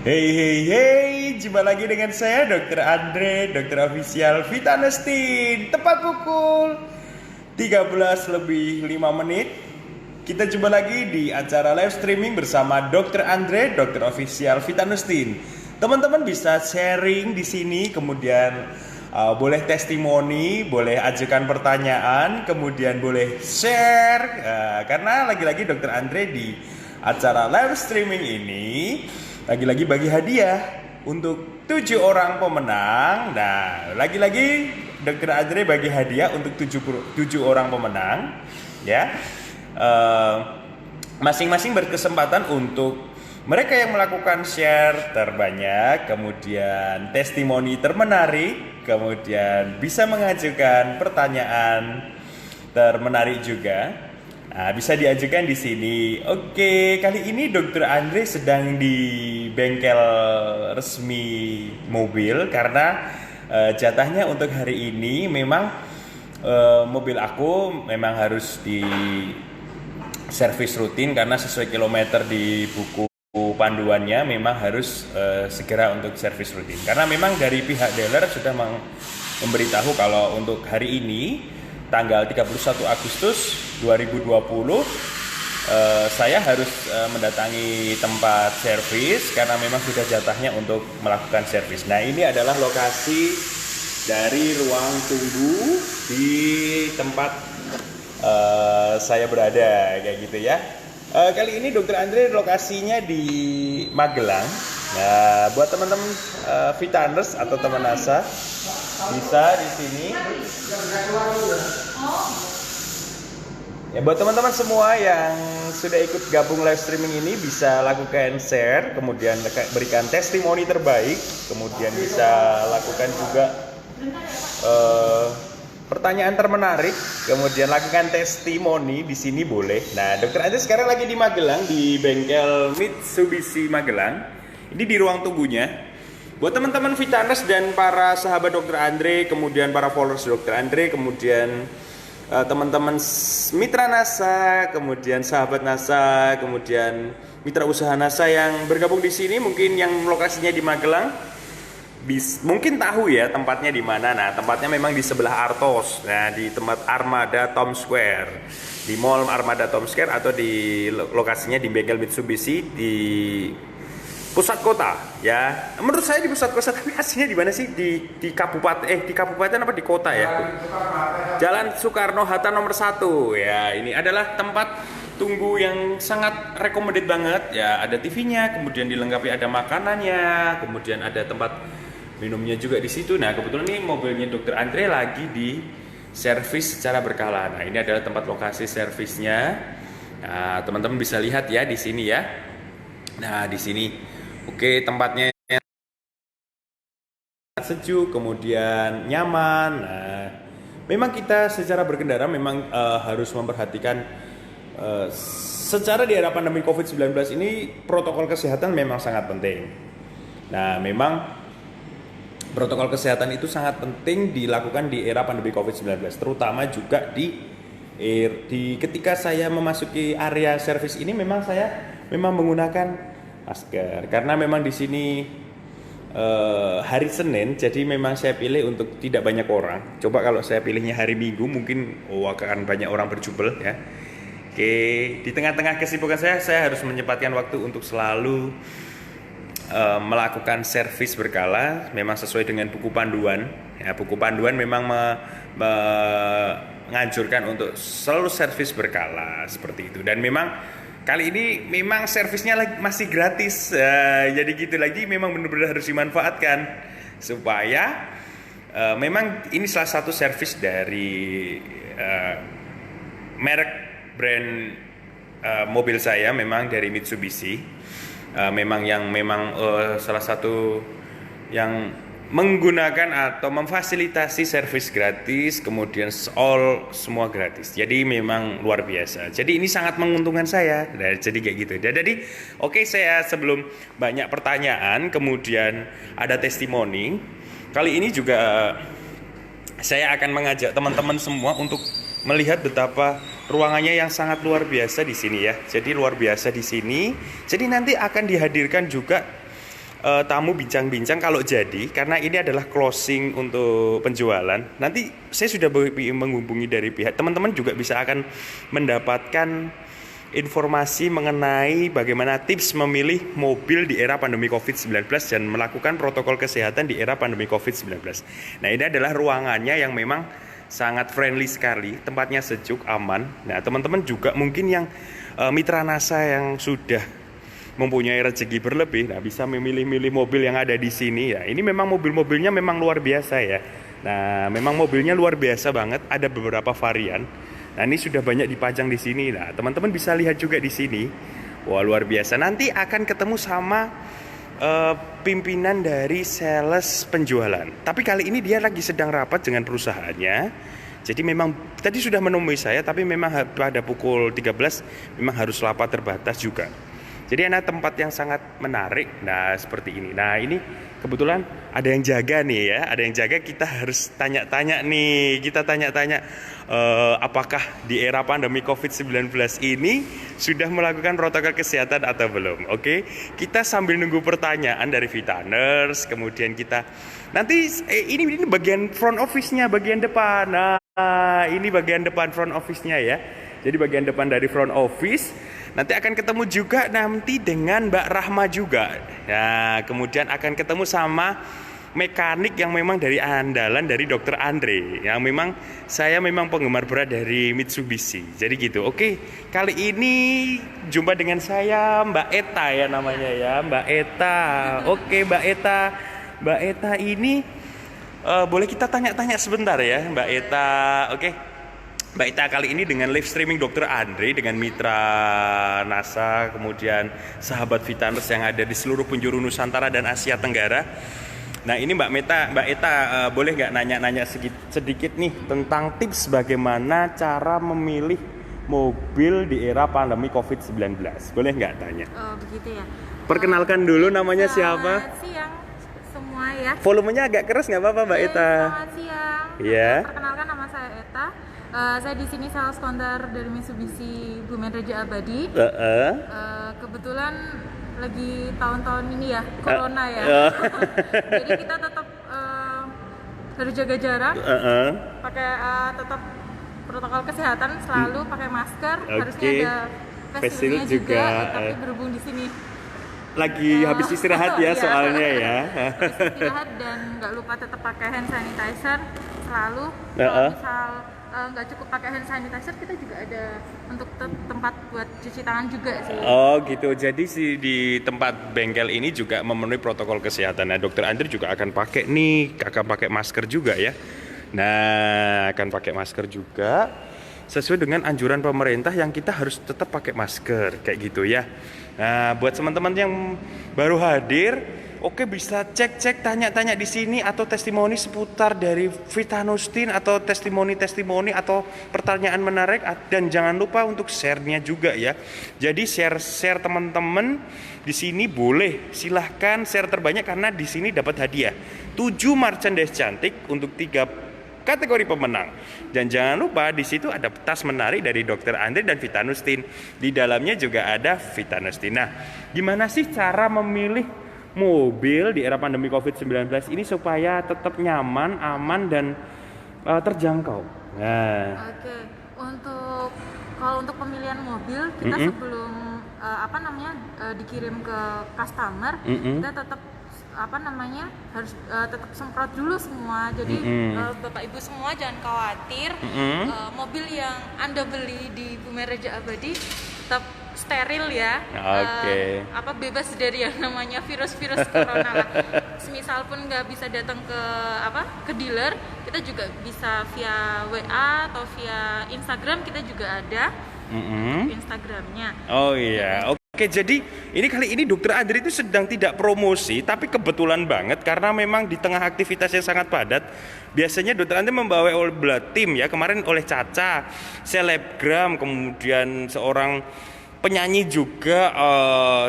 Hey, jumpa lagi dengan saya Dr. Andre, dokter official Vitanestin. Tepat pukul 13 lebih 5 menit. Kita jumpa lagi di acara live streaming bersama Dr. Andre, dokter official Vitanestin. Teman-teman bisa sharing di sini, kemudian boleh testimoni, boleh ajukan pertanyaan, kemudian boleh share. Karena lagi-lagi Dr. Andre di acara live streaming ini lagi-lagi bagi hadiah untuk 7 orang pemenang. Nah, lagi-lagi Dr. Andre bagi hadiah untuk 7 orang pemenang, ya. Masing-masing berkesempatan untuk mereka yang melakukan share terbanyak, kemudian testimoni termenarik, kemudian bisa mengajukan pertanyaan termenarik juga. Nah, bisa diajukan di sini. Oke, kali ini Dr. Andre sedang di bengkel resmi mobil karena jatahnya untuk hari ini memang mobil aku memang harus di servis rutin karena sesuai kilometer di buku panduannya memang harus segera untuk servis rutin. Karena memang dari pihak dealer sudah memberitahu kalau untuk hari ini tanggal 31 Agustus 2020 saya harus mendatangi tempat servis karena memang sudah jatahnya untuk melakukan servis. Nah, ini adalah lokasi dari ruang tunggu di tempat saya berada, kayak gitu ya. Kali ini Dr. Andre lokasinya di Magelang. Nah, buat teman-teman Vitaners atau teman NASA bisa di sini. Ya, buat teman-teman semua yang sudah ikut gabung live streaming ini bisa lakukan share, kemudian berikan testimoni terbaik, kemudian bisa lakukan juga pertanyaan termenarik, kemudian lakukan testimoni di sini boleh. Nah, Dokter Andre sekarang lagi di Magelang di bengkel Mitsubishi Magelang. Ini di ruang tunggunya. Buat teman-teman Vitaners dan para sahabat Dokter Andre, kemudian para followers Dokter Andre, kemudian teman-teman mitra NASA, kemudian sahabat NASA, kemudian mitra usaha NASA yang bergabung di sini, mungkin yang lokasinya di Magelang, mungkin tahu ya tempatnya di mana. Nah, tempatnya memang di sebelah Artos. Nah, di tempat Armada Tom Square, di Mall Armada Tom Square, atau di lokasinya di bengkel Mitsubishi di pusat kota, ya. Menurut saya di pusat kota, tapi aslinya di mana sih? Di kabupaten apa di kota ya? Jalan Soekarno-Hatta nomor 1. Ya, ini adalah tempat tunggu yang sangat recommended banget. Ya, ada TV-nya, kemudian dilengkapi ada makanannya, kemudian ada tempat minumnya juga di situ. Nah, kebetulan ini mobilnya Dr. Andre lagi di servis secara berkala. Nah, ini adalah tempat lokasi servisnya. Nah, teman-teman bisa lihat ya di sini ya. Nah, di sini. Oke, tempatnya sejuk, kemudian nyaman. Nah, memang kita secara berkendara memang harus memperhatikan secara di era pandemi COVID-19 ini protokol kesehatan memang sangat penting. Nah, memang protokol kesehatan itu sangat penting dilakukan di era pandemi COVID-19, terutama juga di ketika saya memasuki area servis ini memang saya menggunakan masker karena memang di sini hari Senin, jadi memang saya pilih untuk tidak banyak orang. Coba kalau saya pilihnya hari Minggu mungkin akan banyak orang berjubel ya. Oke, di tengah-tengah kesibukan saya harus menyempatkan waktu untuk selalu melakukan servis berkala, memang sesuai dengan buku panduan. Ya, buku panduan memang menganjurkan untuk selalu servis berkala seperti itu. Dan memang kali ini memang servisnya masih gratis, jadi gitu lagi. Memang benar-benar harus dimanfaatkan supaya memang ini salah satu servis dari merek brand mobil saya, memang dari Mitsubishi. Memang salah satu yang menggunakan atau memfasilitasi servis gratis, kemudian semua gratis. Jadi memang luar biasa. Jadi ini sangat menguntungkan saya. Nah, jadi kayak gitu. Jadi oke, saya sebelum banyak pertanyaan, kemudian ada testimoni. Kali ini juga saya akan mengajak teman-teman semua untuk melihat betapa ruangannya yang sangat luar biasa di sini ya. Jadi luar biasa di sini. Jadi nanti akan dihadirkan juga tamu bincang-bincang kalau jadi, karena ini adalah closing untuk penjualan. Nanti saya sudah menghubungi dari pihak teman-teman juga bisa akan mendapatkan informasi mengenai bagaimana tips memilih mobil di era pandemi COVID-19 dan melakukan protokol kesehatan di era pandemi COVID-19. Nah, ini adalah ruangannya yang memang sangat friendly sekali, tempatnya sejuk, aman. Nah, teman-teman juga mungkin yang mitra NASA yang sudah mempunyai rezeki berlebih, nah bisa memilih-milih mobil yang ada di sini ya. Ini memang mobil-mobilnya memang luar biasa ya. Nah, memang mobilnya luar biasa banget, ada beberapa varian. Nah, ini sudah banyak dipajang di sini. Nah, teman-teman bisa lihat juga di sini. Wah, luar biasa. Nanti akan ketemu sama pimpinan dari sales penjualan. Tapi kali ini dia lagi sedang rapat dengan perusahaannya. Jadi memang tadi sudah menemui saya, tapi memang pada pukul 13 memang harus rapat terbatas juga. Jadi ada tempat yang sangat menarik. Nah, seperti ini. Nah, ini kebetulan ada yang jaga nih ya. Ada yang jaga, kita harus tanya-tanya nih. Kita tanya-tanya apakah di era pandemi COVID-19 ini sudah melakukan protokol kesehatan atau belum. Oke, kita sambil nunggu pertanyaan dari Vitaners. Kemudian kita nanti ini bagian front office-nya, bagian depan. Nah, ini bagian depan front office-nya ya. Jadi bagian depan dari front office. Nanti akan ketemu juga nanti dengan Mbak Rahma juga. Nah, kemudian akan ketemu sama mekanik yang memang dari andalan dari Dr. Andre. Yang memang saya memang penggemar berat dari Mitsubishi. Jadi gitu. Oke, kali ini jumpa dengan saya Mbak Eta ya namanya ya, Mbak Eta. Oke, Mbak Eta. Mbak Eta ini boleh kita tanya-tanya sebentar ya, Mbak Eta. Oke. Mbak Ita kali ini dengan live streaming Dr. Andre dengan mitra NASA, kemudian sahabat Vitaners yang ada di seluruh penjuru Nusantara dan Asia Tenggara. Nah, ini Mbak Ita boleh nggak nanya-nanya sedikit nih tentang tips bagaimana cara memilih mobil di era pandemi COVID-19. Boleh nggak tanya? Oh, begitu ya. Perkenalkan dulu namanya siapa? Selamat siang semua ya. Volumenya agak keras nggak apa-apa Mbak Ita? Selamat siang. Iya. Perkenalkan nama saya Eta. Saya di sini sales counter dari Mitsubishi Bumen Raja Abadi. Kebetulan lagi tahun-tahun ini ya, corona ya. Jadi kita tetap harus jaga jarak, pakai tetap protokol kesehatan, selalu pakai masker. Harusnya ada face shieldnya juga, tapi berhubung di sini lagi habis istirahat ya soalnya ya. Habis istirahat dan nggak lupa tetap pakai hand sanitizer selalu. Kalau misal nggak cukup pakai hand sanitizer, kita juga ada untuk tempat buat cuci tangan juga sih. Oh gitu, jadi di tempat bengkel ini juga memenuhi protokol kesehatan. Nah, Dokter Andre juga akan pakai masker juga ya. Nah, akan pakai masker juga sesuai dengan anjuran pemerintah yang kita harus tetap pakai masker kayak gitu ya. Nah, buat teman-teman yang baru hadir, oke bisa cek tanya-tanya di sini atau testimoni seputar dari Vitanustin atau testimoni atau pertanyaan menarik, dan jangan lupa untuk share-nya juga ya. Jadi share teman-teman di sini boleh silahkan share terbanyak karena di sini dapat hadiah 7 merchandise cantik untuk 3 kategori pemenang. Dan jangan lupa di situ ada tas menarik dari Dr. Andre dan Vitanustin. Di dalamnya juga ada Vitanustin. Nah, gimana sih cara memilih mobil di era pandemi COVID-19 ini supaya tetap nyaman, aman, dan terjangkau? Nah. Oke, kalau untuk pemilihan mobil kita sebelum dikirim ke customer, kita tetap harus tetap semprot dulu semua. Jadi Bapak Ibu semua jangan khawatir, mobil yang Anda beli di Bumen Raja Abadi tetap steril ya. Bebas dari yang namanya virus-virus corona lah. Semisal pun nggak bisa datang ke dealer, kita juga bisa via WA atau via Instagram, kita juga ada Instagramnya. Oh iya. Oke, jadi kali ini Dokter Andre itu sedang tidak promosi, tapi kebetulan banget karena memang di tengah aktivitas yang sangat padat. Biasanya Dokter Andre membawa tim ya, kemarin oleh Caca, selebgram, kemudian seorang penyanyi juga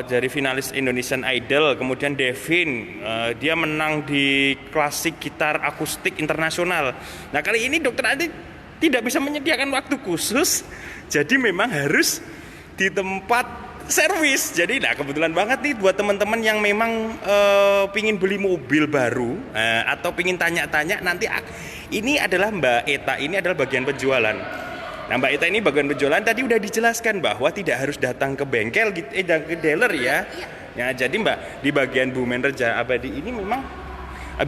dari finalis Indonesian Idol, kemudian Devin, dia menang di klasik gitar akustik internasional. Nah, kali ini Dokter Andre tidak bisa menyediakan waktu khusus, jadi memang harus di tempat servis. Jadi nah kebetulan banget nih buat teman-teman yang memang pingin beli mobil baru atau pingin tanya-tanya nanti ini adalah Mbak Eta, ini adalah bagian penjualan. Nah Mbak Eta ini bagian penjualan tadi udah dijelaskan bahwa tidak harus datang ke bengkel gitu, ke dealer ya. Ya jadi Mbak di bagian Bumen Reja Abadi ini memang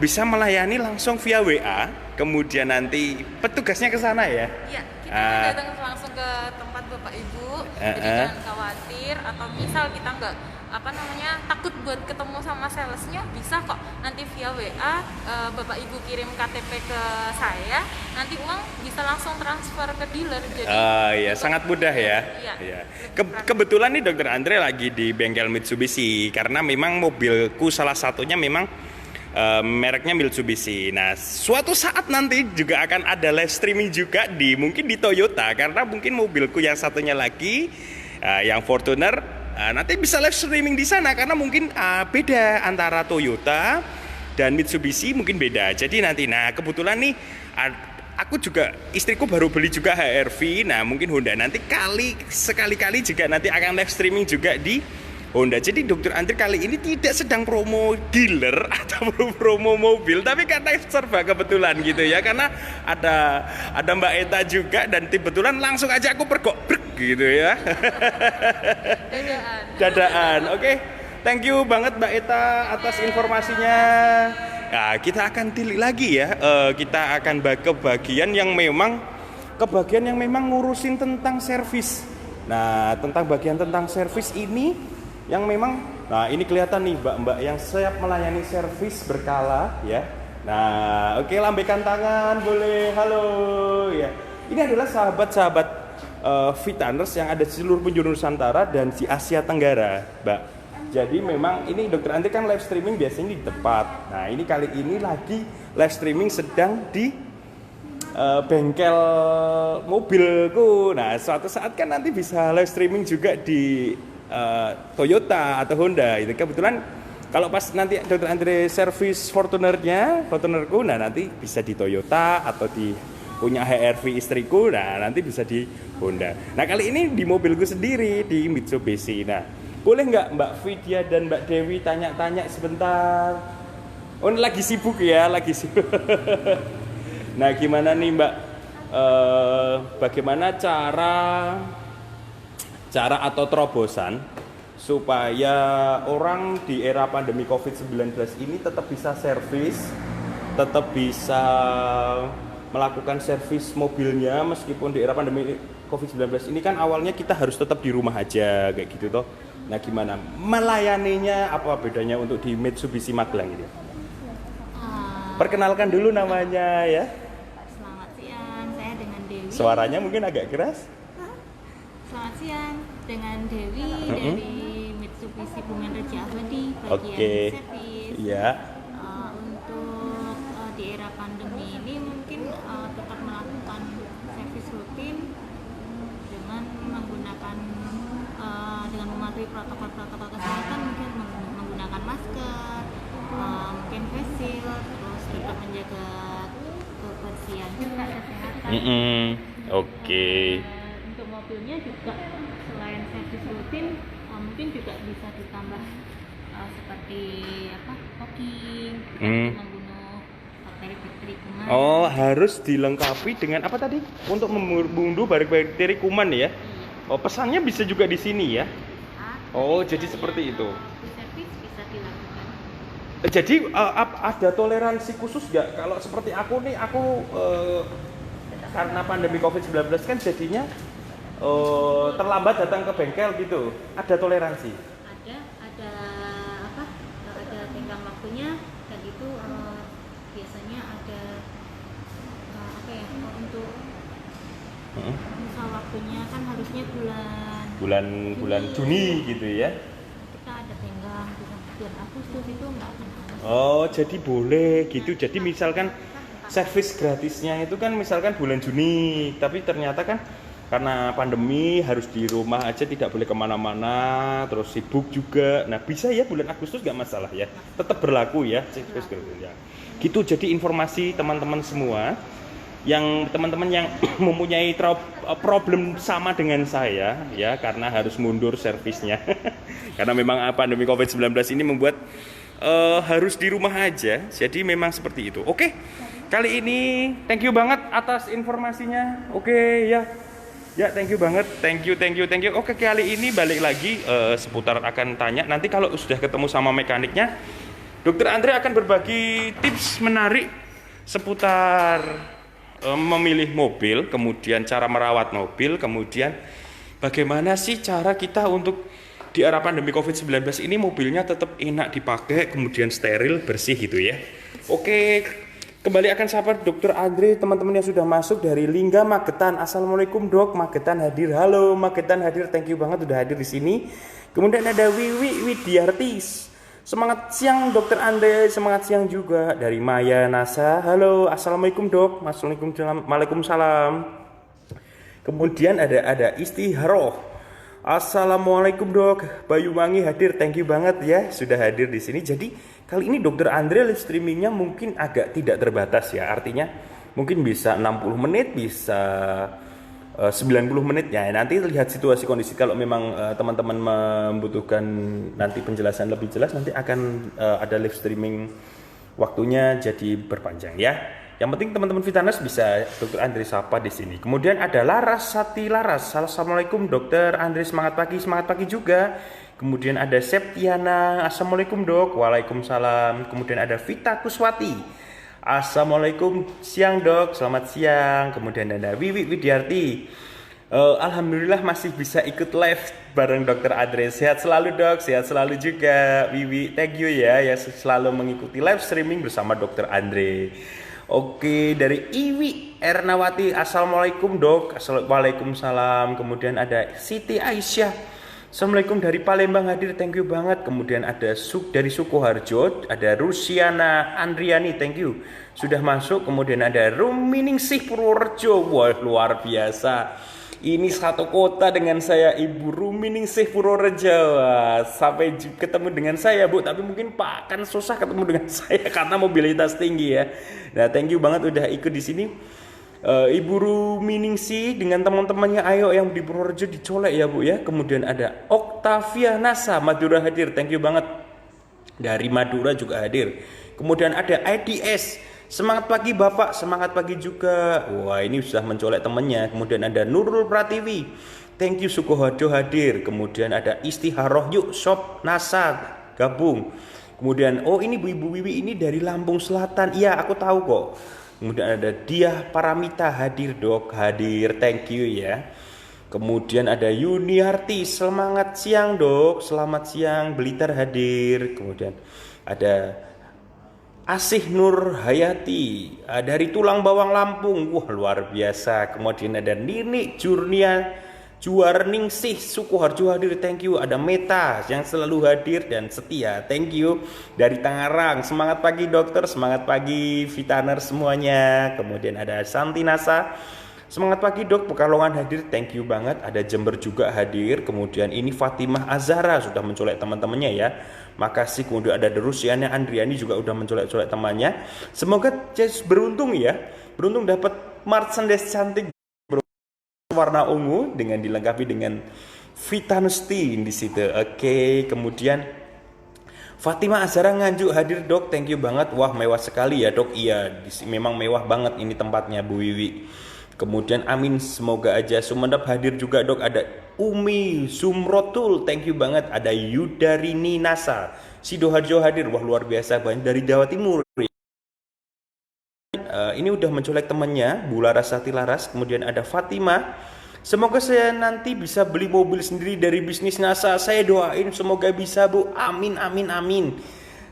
bisa melayani langsung via WA, kemudian nanti petugasnya ke sana ya. Iya, kita datang langsung ke tempat Bapak Ibu. Jadi jangan khawatir atau misal kita nggak takut buat ketemu sama salesnya, bisa kok nanti via WA Bapak Ibu kirim KTP ke saya, nanti uang bisa langsung transfer ke dealer. Jadi ya sangat mudah ya. Iya. Kebetulan nih Dokter Andre lagi di bengkel Mitsubishi karena memang mobilku salah satunya memang mereknya Mitsubishi. Nah, suatu saat nanti juga akan ada live streaming juga mungkin di Toyota karena mungkin mobilku yang satunya lagi yang Fortuner nanti bisa live streaming di sana karena mungkin beda antara Toyota dan Mitsubishi mungkin beda. Jadi nanti kebetulan nih aku juga istriku baru beli juga HR-V. Nah, mungkin Honda nanti sekali-kali juga nanti akan live streaming juga di Honda. Jadi Dokter Andre kali ini tidak sedang promo dealer atau promo mobil, tapi karena serba kebetulan gitu ya, karena ada Mbak Eta juga dan kebetulan langsung aja aku pergok gitu ya. Dadaan. Oke. Thank you banget Mbak Eta atas informasinya. Nah, kita akan tilik lagi ya. Kita akan ke bagian yang memang ngurusin tentang servis. Nah, tentang servis ini yang memang, nah ini kelihatan nih mbak-mbak yang siap melayani servis berkala ya. Nah oke, lambaikan tangan boleh, halo ya. Ini adalah sahabat-sahabat Vitaners yang ada di seluruh penjuru Nusantara dan di Asia Tenggara Mbak. Jadi memang ini Dokter Andre kan live streaming biasanya di tempat. Nah ini kali ini lagi live streaming sedang di bengkel mobilku. Nah suatu saat kan nanti bisa live streaming juga di Toyota atau Honda. Itu kebetulan kalau pas nanti Dokter Andre servis Fortunerku, nah nanti bisa di Toyota atau di punya HR-V istriku, nah nanti bisa di Honda. Nah kali ini di mobilku sendiri di Mitsubishi. Nah boleh nggak Mbak Vidya dan Mbak Dewi tanya-tanya sebentar? Oh lagi sibuk ya, lagi sibuk. Nah gimana nih Mbak? Bagaimana cara atau terobosan supaya orang di era pandemi COVID-19 ini tetap bisa servis, tetap bisa melakukan servis mobilnya meskipun di era pandemi COVID-19 ini kan awalnya kita harus tetap di rumah aja kayak gitu toh. Nah gimana melayaninya, apa bedanya untuk di Mitsubishi Magelang ini? Perkenalkan dulu namanya ya. Selamat siang, saya dengan Dewi. Suaranya mungkin agak keras. Selamat siang, dengan Dewi dari Mitsubishi Bumen Reja Abadi, bagian servis. Iya. Untuk di era pandemi ini mungkin tetap melakukan servis rutin dengan menggunakan dengan mematuhi protokol kesehatan, mungkin menggunakan masker, mungkin face shield, terus tetap menjaga kebersihan juga kesehatan. Oke. Untuk mobilnya juga selain servis rutin mungkin juga bisa ditambah seperti caulking membunuh bakteri kuman. Oh, harus dilengkapi dengan apa tadi? Untuk membunuh bakteri kuman ya? Oh, pesannya bisa juga di sini ya? Oh, jadi seperti itu. Servis bisa dilakukan. Jadi ada toleransi khusus nggak? Kalau seperti aku nih, karena pandemi COVID-19 kan jadinya terlambat datang ke bengkel gitu. Ada toleransi? Ada tenggang waktunya dan itu biasanya ada untuk masa waktunya kan harusnya bulan Juni gitu ya. Kita ada tenggang bulan Agustus itu enggak akan harus. Oh, jadi boleh gitu. Jadi misalkan servis gratisnya itu kan misalkan bulan Juni, tapi ternyata kan karena pandemi harus di rumah aja, tidak boleh kemana-mana, terus sibuk juga. Nah bisa ya bulan Agustus nggak masalah ya, tetap berlaku ya servis gratis ya. Gitu. Jadi informasi teman-teman semua yang teman-teman yang mempunyai problem sama dengan saya ya, karena harus mundur servisnya. Karena memang pandemi Covid-19 ini membuat harus di rumah aja. Jadi memang seperti itu. Oke. Kali ini thank you banget atas informasinya. Oke, ya. Ya, thank you banget. Thank you. Oke, kali ini balik lagi seputar akan tanya. Nanti kalau sudah ketemu sama mekaniknya, Dokter Andre akan berbagi tips menarik seputar memilih mobil, kemudian cara merawat mobil, kemudian bagaimana sih cara kita untuk di era pandemi Covid-19 ini mobilnya tetap enak dipakai, kemudian steril, bersih gitu ya. Oke, kembali akan sapa Dokter Andre, teman-teman yang sudah masuk dari Lingga Magetan. Assalamualaikum Dok, Magetan hadir. Halo Magetan hadir, thank you banget udah hadir di sini. Kemudian ada Wiwi Widiartis. Semangat siang Dokter Andre, semangat siang juga dari Maya Nasa. Halo, Assalamualaikum Dok. Waalaikumsalam. Kemudian ada Istiharoh. Assalamualaikum Dok. Bayuwangi hadir, thank you banget ya sudah hadir di sini. Jadi kali ini Dokter Andre live streamingnya mungkin agak tidak terbatas ya. Artinya mungkin bisa 60 menit, bisa 90 menit ya. Nanti lihat situasi kondisi, kalau memang teman-teman membutuhkan nanti penjelasan lebih jelas, nanti akan ada live streaming waktunya jadi berpanjang ya. Yang penting teman-teman Vitaners bisa Dokter Andre sapa di sini. Kemudian ada Laras Sati Laras. Assalamualaikum Dokter Andre, semangat pagi juga. Kemudian ada Septiana. Assalamualaikum Dok. Waalaikumsalam. Kemudian ada Vita Kuswati. Assalamualaikum siang Dok, selamat siang. Kemudian ada Wiwi Widiarti. Alhamdulillah masih bisa ikut live bareng Dokter Andre. Sehat selalu Dok, sehat selalu juga Wiwi. Thank you ya selalu mengikuti live streaming bersama Dokter Andre. Oke, dari Iwi Ernawati. Assalamualaikum Dok. Waalaikumsalam. Kemudian ada Siti Aisyah. Assalamualaikum dari Palembang hadir, thank you banget. Kemudian ada dari Sukoharjo, ada Rusiana Andriani, thank you sudah masuk. Kemudian ada Ruminingsih Purworejo, wah luar biasa. Ini satu kota dengan saya, Ibu Ruminingsih Purworejo. Sampai ketemu dengan saya Bu, tapi mungkin Pak kan susah ketemu dengan saya karena mobilitas tinggi ya. Nah, thank you banget udah ikut di sini. Ibu Ruminingsih dengan teman-temannya, ayo yang di Purworejo dicolek ya Bu ya. Kemudian ada Oktavia Nasa Madura hadir, thank you banget. Dari Madura juga hadir. Kemudian ada IDS, semangat pagi Bapak, semangat pagi juga. Wah, ini sudah mencolek temannya. Kemudian ada Nurul Pratiwi, thank you Sukoharjo hadir. Kemudian ada Istiharoh, yuk Shop Nasa gabung. Kemudian ini Bu Ibu Wiwi ini dari Lampung Selatan. Iya, aku tahu kok. Kemudian ada Diah Paramita hadir Dok, hadir, thank you ya. Kemudian ada Yuniarti, semangat siang Dok, selamat siang. Blitar hadir. Kemudian ada Asih Nur Hayati dari Tulang Bawang Lampung, wah luar biasa. Kemudian ada Nini Jurnia Juarningsih Sukoharjo hadir, thank you. Ada Meta yang selalu hadir dan setia, thank you. Dari Tangerang, semangat pagi dokter, semangat pagi Vitaner semuanya. Kemudian ada Santinasa, semangat pagi Dok, Pekalongan hadir, thank you banget. Ada Jember juga hadir. Kemudian ini Fatimah Azhara sudah mencolek teman-temannya ya, makasih. Kemudian ada Rusiana Andriani juga udah mencolek-colek temannya. Semoga beruntung ya, beruntung dapat merchandise cantik warna ungu dengan dilengkapi dengan Vitanusti di situ. Oke, kemudian Fatimah Azhara Nganjuk hadir Dok, thank you banget. Wah, mewah sekali ya Dok. Iya, memang mewah banget ini tempatnya Bu Wiwi. Kemudian amin, semoga aja. Sumenep hadir juga Dok. Ada Umi Sumrotul, thank you banget. Ada Yudarini Nasa Sidoarjo hadir. Wah, luar biasa, banyak dari Jawa Timur. Ini udah mencolek temannya Bu Laras Sati Laras. Kemudian ada Fatima, semoga saya nanti bisa beli mobil sendiri dari bisnis NASA. Saya doain semoga bisa Bu, amin amin amin.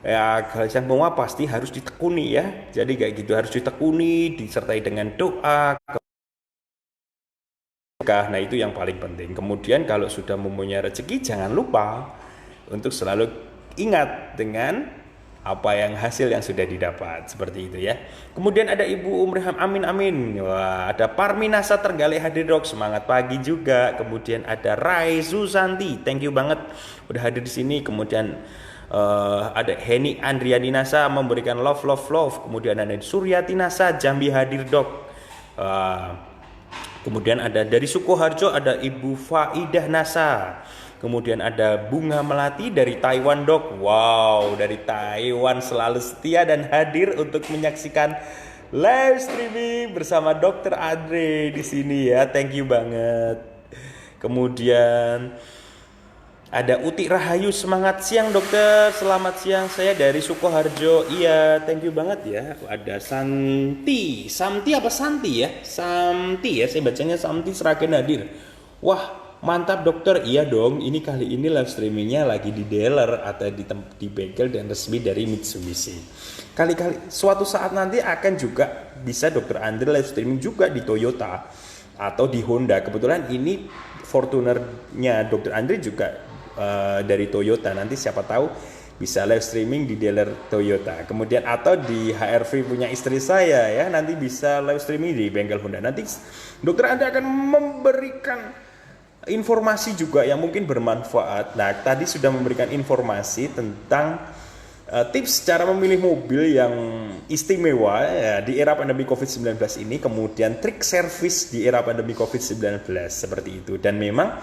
Ya, kalau semua pasti harus ditekuni ya. Jadi kayak gitu, harus ditekuni disertai dengan doa. Nah, itu yang paling penting. Kemudian kalau sudah mempunyai rezeki, jangan lupa untuk selalu ingat dengan apa yang hasil yang sudah didapat, seperti itu ya. Kemudian ada Ibu Umriham, amin amin. Wah, ada Parminasa Tergalek hadir Dok, semangat pagi juga. Kemudian ada Rai Susanti, thank you banget udah hadir di sini. Kemudian ada Heni Andriani Nasa memberikan love. Kemudian ada Suryati Nasa Jambi hadir Dok. Kemudian ada dari Sukoharjo ada Ibu Faidah Nasa. Kemudian ada Bunga Melati dari Taiwan, Dok. Wow, dari Taiwan selalu setia dan hadir untuk menyaksikan live streaming bersama Dokter Andre di sini ya. Thank you banget. Kemudian ada Uti Rahayu, semangat siang dokter. Selamat siang, saya dari Sukoharjo. Iya, thank you banget ya. Ada Santi apa Santi ya? Santi ya, saya bacanya Santi Seragen hadir. Wah, mantap dokter. Iya dong, ini kali ini live streamingnya lagi di dealer atau di bengkel dan resmi dari Mitsubishi. Kali-kali suatu saat nanti akan juga bisa dokter Andre live streaming juga di Toyota atau di Honda. Kebetulan ini Fortunernya dokter Andre juga dari Toyota. Nanti siapa tahu bisa live streaming di dealer Toyota. Kemudian atau di HRV punya istri saya ya, nanti bisa live streaming di bengkel Honda. Nanti dokter Andre akan memberikan informasi juga yang mungkin bermanfaat. Nah, tadi sudah memberikan informasi tentang tips cara memilih mobil yang istimewa ya, di era pandemi COVID-19 ini. Kemudian trik servis di era pandemi COVID-19 seperti itu. Dan memang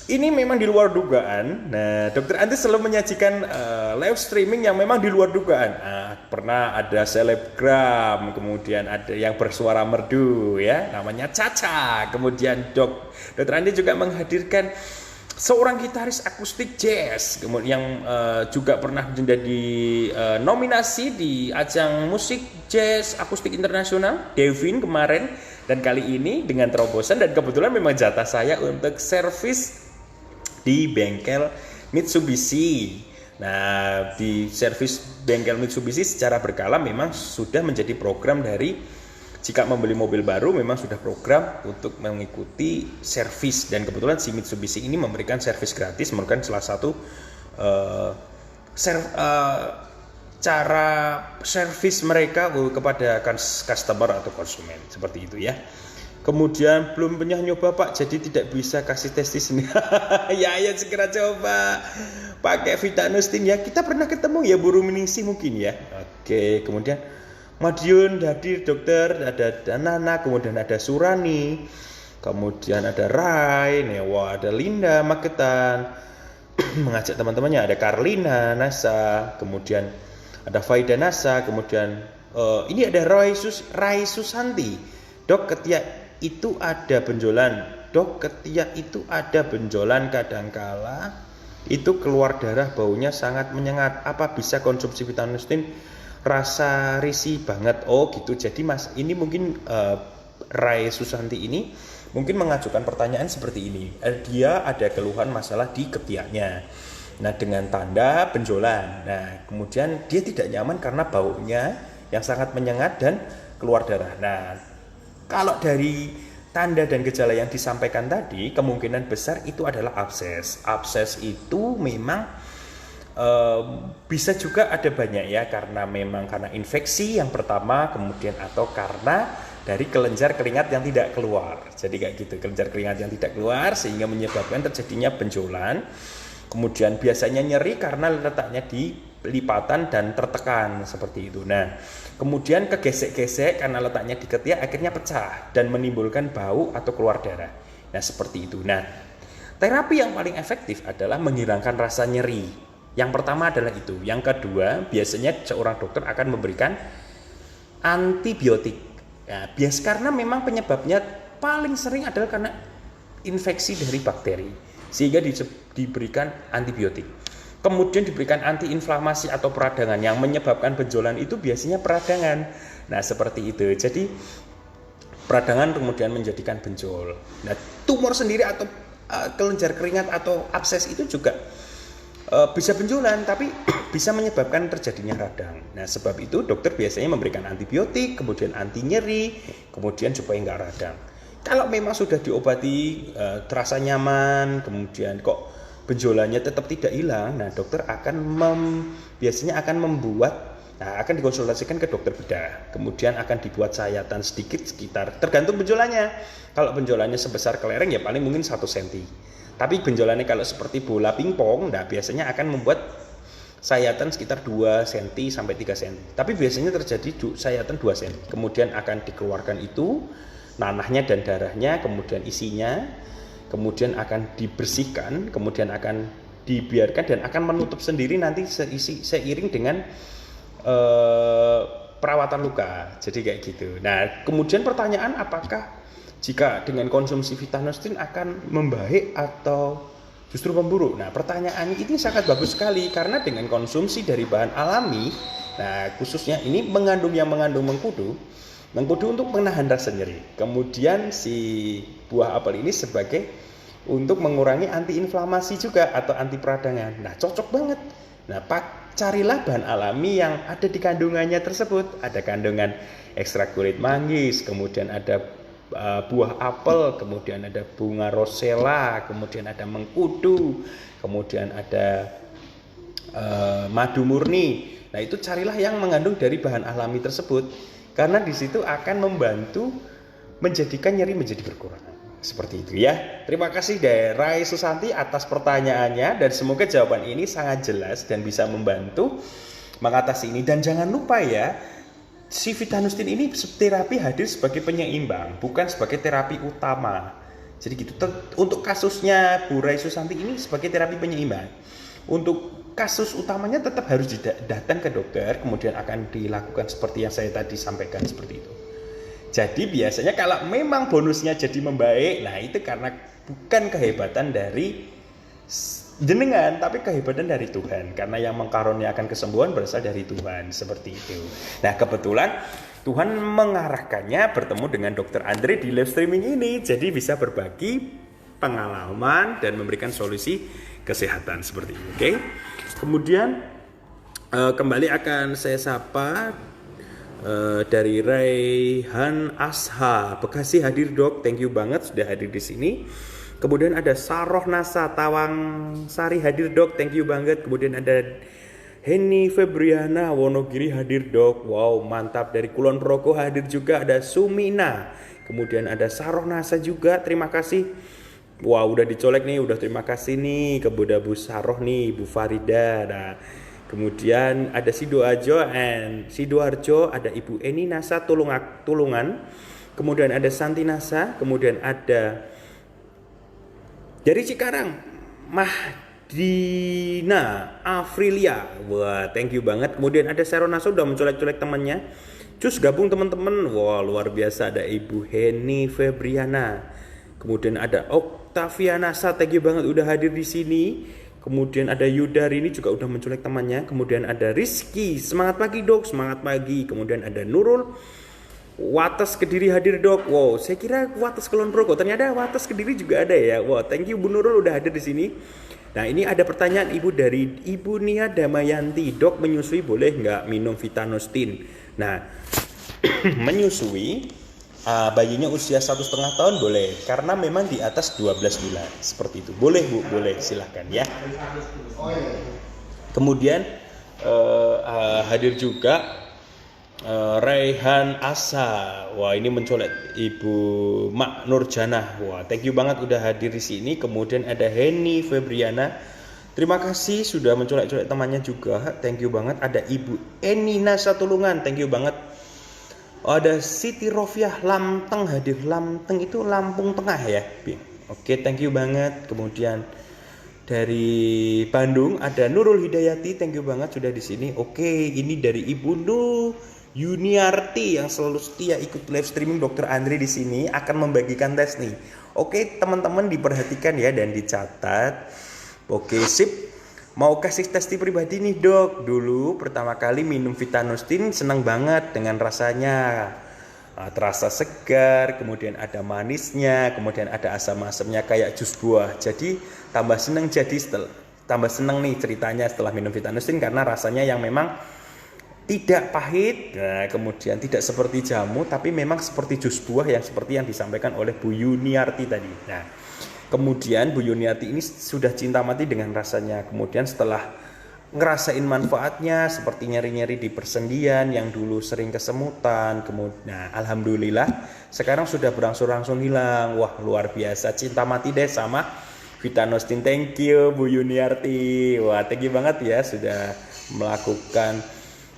ini memang di luar dugaan. Nah, Dokter Andre selalu menyajikan live streaming yang memang di luar dugaan. Pernah ada selebgram, kemudian ada yang bersuara merdu ya, namanya Caca. Kemudian Dokter Andre juga menghadirkan seorang gitaris akustik jazz, kemudian yang juga pernah menjadi nominasi di ajang musik jazz akustik internasional, Devin kemarin. Dan kali ini dengan terobosan dan kebetulan memang jatah saya untuk servis di bengkel Mitsubishi. Nah, di servis bengkel Mitsubishi secara berkala memang sudah menjadi program dari jika membeli mobil baru memang sudah program untuk mengikuti servis, dan kebetulan si Mitsubishi ini memberikan servis gratis, merupakan salah satu cara servis mereka kepada customer atau konsumen seperti itu ya. Kemudian belum pernah nyoba Pak, jadi tidak bisa kasih tes di sini. ya segera coba pakai Vitanustin ya. Kita pernah ketemu ya, buru Miningsi mungkin ya. Oke, kemudian Madiun hadir dokter, ada Nana, kemudian ada Surani, kemudian ada Rai, Newa, ada Linda Magetan, mengajak teman-temannya, ada Karlina Nasa, kemudian ada Faida Nasa, kemudian ini ada Rai Susanti. Dok, ketiak itu ada benjolan. Dok, ketiak itu ada benjolan, kadangkala itu keluar darah, baunya sangat menyengat. Apa bisa konsumsi Vitanustin? Rasa risih banget. Oh gitu. Jadi Mas, ini mungkin Rai Susanti ini mungkin mengajukan pertanyaan seperti ini. Dia ada keluhan masalah di ketiaknya. Nah, dengan tanda benjolan. Nah, kemudian dia tidak nyaman karena baunya yang sangat menyengat dan keluar darah. Nah, kalau dari tanda dan gejala yang disampaikan tadi, kemungkinan besar itu adalah abses. Abses itu memang bisa juga ada banyak ya, karena infeksi yang pertama, kemudian atau karena dari kelenjar keringat yang tidak keluar. Jadi kayak gitu, kelenjar keringat yang tidak keluar sehingga menyebabkan terjadinya benjolan. Kemudian biasanya nyeri karena letaknya di lipatan dan tertekan seperti itu. Nah, kemudian kegesek-gesek karena letaknya di ketiak akhirnya pecah dan menimbulkan bau atau keluar darah. Nah, seperti itu. Nah, terapi yang paling efektif adalah menghilangkan rasa nyeri. Yang pertama adalah itu. Yang kedua, biasanya seorang dokter akan memberikan antibiotik. Ya, karena memang penyebabnya paling sering adalah karena infeksi dari bakteri, sehingga diberikan antibiotik. Kemudian diberikan antiinflamasi atau peradangan. Yang menyebabkan benjolan itu biasanya peradangan. Nah, seperti itu. Jadi peradangan kemudian menjadikan benjol. Nah, tumor sendiri atau kelenjar keringat atau abses itu juga bisa benjolan, tapi bisa menyebabkan terjadinya radang. Nah, sebab itu dokter biasanya memberikan antibiotik, kemudian anti nyeri, kemudian supaya nggak radang. Kalau memang sudah diobati, terasa nyaman, kemudian kok benjolannya tetap tidak hilang, nah dokter akan biasanya akan membuat, akan dikonsultasikan ke dokter bedah. Kemudian akan dibuat sayatan sedikit sekitar, tergantung benjolannya. Kalau benjolannya sebesar kelereng ya paling mungkin 1 cm. Tapi benjolannya kalau seperti bola pingpong, nah biasanya akan membuat sayatan sekitar 2 cm sampai 3 cm. Tapi biasanya terjadi sayatan 2 cm. Kemudian akan dikeluarkan itu nanahnya dan darahnya, kemudian isinya, kemudian akan dibersihkan, kemudian akan dibiarkan dan akan menutup sendiri nanti seiring dengan perawatan luka. Jadi kayak gitu. Nah, kemudian pertanyaan, apakah jika dengan konsumsi Vitanostin akan membaik atau justru memburuk? Nah, pertanyaan ini sangat bagus sekali karena dengan konsumsi dari bahan alami, nah khususnya ini mengandung mengkudu untuk menahan rasa nyeri. Kemudian si buah apel ini sebagai untuk mengurangi antiinflamasi juga atau anti peradangan. Nah, cocok banget. Nah, carilah bahan alami yang ada di kandungannya tersebut. Ada kandungan ekstrak kulit manggis, kemudian ada buah apel, kemudian ada bunga rosella, kemudian ada mengkudu, kemudian ada madu murni. Nah, itu carilah yang mengandung dari bahan alami tersebut karena di situ akan membantu menjadikan nyeri menjadi berkurang. Seperti itu ya. Terima kasih dari Rai Susanti atas pertanyaannya dan semoga jawaban ini sangat jelas dan bisa membantu mengatasi ini. Dan jangan lupa ya, si Vitanostin ini terapi hadir sebagai penyeimbang, bukan sebagai terapi utama. Jadi gitu. Untuk kasusnya Bu Rai Susanti ini sebagai terapi penyeimbang. Untuk kasus utamanya tetap harus datang ke dokter, kemudian akan dilakukan seperti yang saya tadi sampaikan seperti itu. Jadi biasanya kalau memang bonusnya jadi membaik, nah itu karena bukan kehebatan dari jenengan, tapi kehebatan dari Tuhan. Karena yang mengkaruniakan kesembuhan berasal dari Tuhan, seperti itu. Nah, kebetulan Tuhan mengarahkannya bertemu dengan Dr. Andre di live streaming ini, jadi bisa berbagi pengalaman dan memberikan solusi kesehatan seperti ini. Oke. Kemudian kembali akan saya sapa dari Raihan Asha, Bekasi hadir dok, thank you banget sudah hadir di sini. Kemudian ada Saroh Nasa Tawang Sari hadir dok, thank you banget. Kemudian ada Heni Febriana Wonogiri hadir dok, wow mantap. Dari Kulon Progo hadir juga ada Sumina. Kemudian ada Saroh Nasa juga, terima kasih. Wow udah dicolek nih, udah terima kasih nih ke Bu Saroh nih, Bu Farida. Nah, kemudian ada Sidoarjo, ada Ibu Eni Nasa Tulungan. Kemudian ada Santi Nasa, kemudian ada dari Cikarang Mahdina Afrilia. Wah, thank you banget. Kemudian ada Sharon Nasa udah mencolek-colek temannya. Cus gabung teman-teman. Wah, luar biasa. Ada Ibu Heni Febriana. Kemudian ada Octavia Nasa, thank you banget udah hadir di sini. Kemudian ada Yudari ini juga udah menculik temannya. Kemudian ada Rizky, semangat pagi dok, semangat pagi. Kemudian ada Nurul, Wates Kediri hadir dok. Wow, saya kira Wates Kulon Progo, ternyata Wates Kediri juga ada ya. Wow, thank you Bu Nurul udah hadir di sini. Nah ini ada pertanyaan ibu dari Ibu Nia Damayanti, dok menyusui boleh nggak minum Vitanostin? Nah menyusui bayinya usia 1,5 tahun boleh, karena memang di atas 12 bulan seperti itu. Boleh Bu, boleh, silahkan ya. Kemudian hadir juga Raihan Asa. Wah, ini mencolek Ibu Mak Nurjanah. Wah, thank you banget udah hadir di sini. Kemudian ada Heni Febriana. Terima kasih sudah mencolek-colek temannya juga. Thank you banget. Ada Ibu Eni Nasa Tulungan. Thank you banget. Ada Siti Rofiah Lamteng hadir. Lamteng itu Lampung Tengah ya. Oke, thank you banget. Kemudian dari Bandung ada Nurul Hidayati, thank you banget sudah di sini. Oke, ini dari Ibu Yuniarti yang selalu setia ikut live streaming Dr. Andre di sini akan membagikan tes nih. Oke, teman-teman diperhatikan ya dan dicatat. Oke, sip. Mau kasih testi pribadi nih dok. Dulu pertama kali minum Vitanostin senang banget dengan rasanya. Terasa segar, kemudian ada manisnya, kemudian ada asam-asamnya kayak jus buah. Jadi tambah seneng nih ceritanya setelah minum Vitanostin karena rasanya yang memang tidak pahit. Nah, kemudian tidak seperti jamu tapi memang seperti jus buah yang seperti yang disampaikan oleh Bu Yuniarti tadi. Nah, kemudian Bu Yuniarti ini sudah cinta mati dengan rasanya. Kemudian setelah ngerasain manfaatnya seperti nyeri-nyeri di persendian yang dulu sering kesemutan, kemudian nah, alhamdulillah sekarang sudah berangsur-angsur hilang. Wah, luar biasa, cinta mati deh sama Vitanostin. Thank you Bu Yuniarti. Wah, thank you banget ya sudah melakukan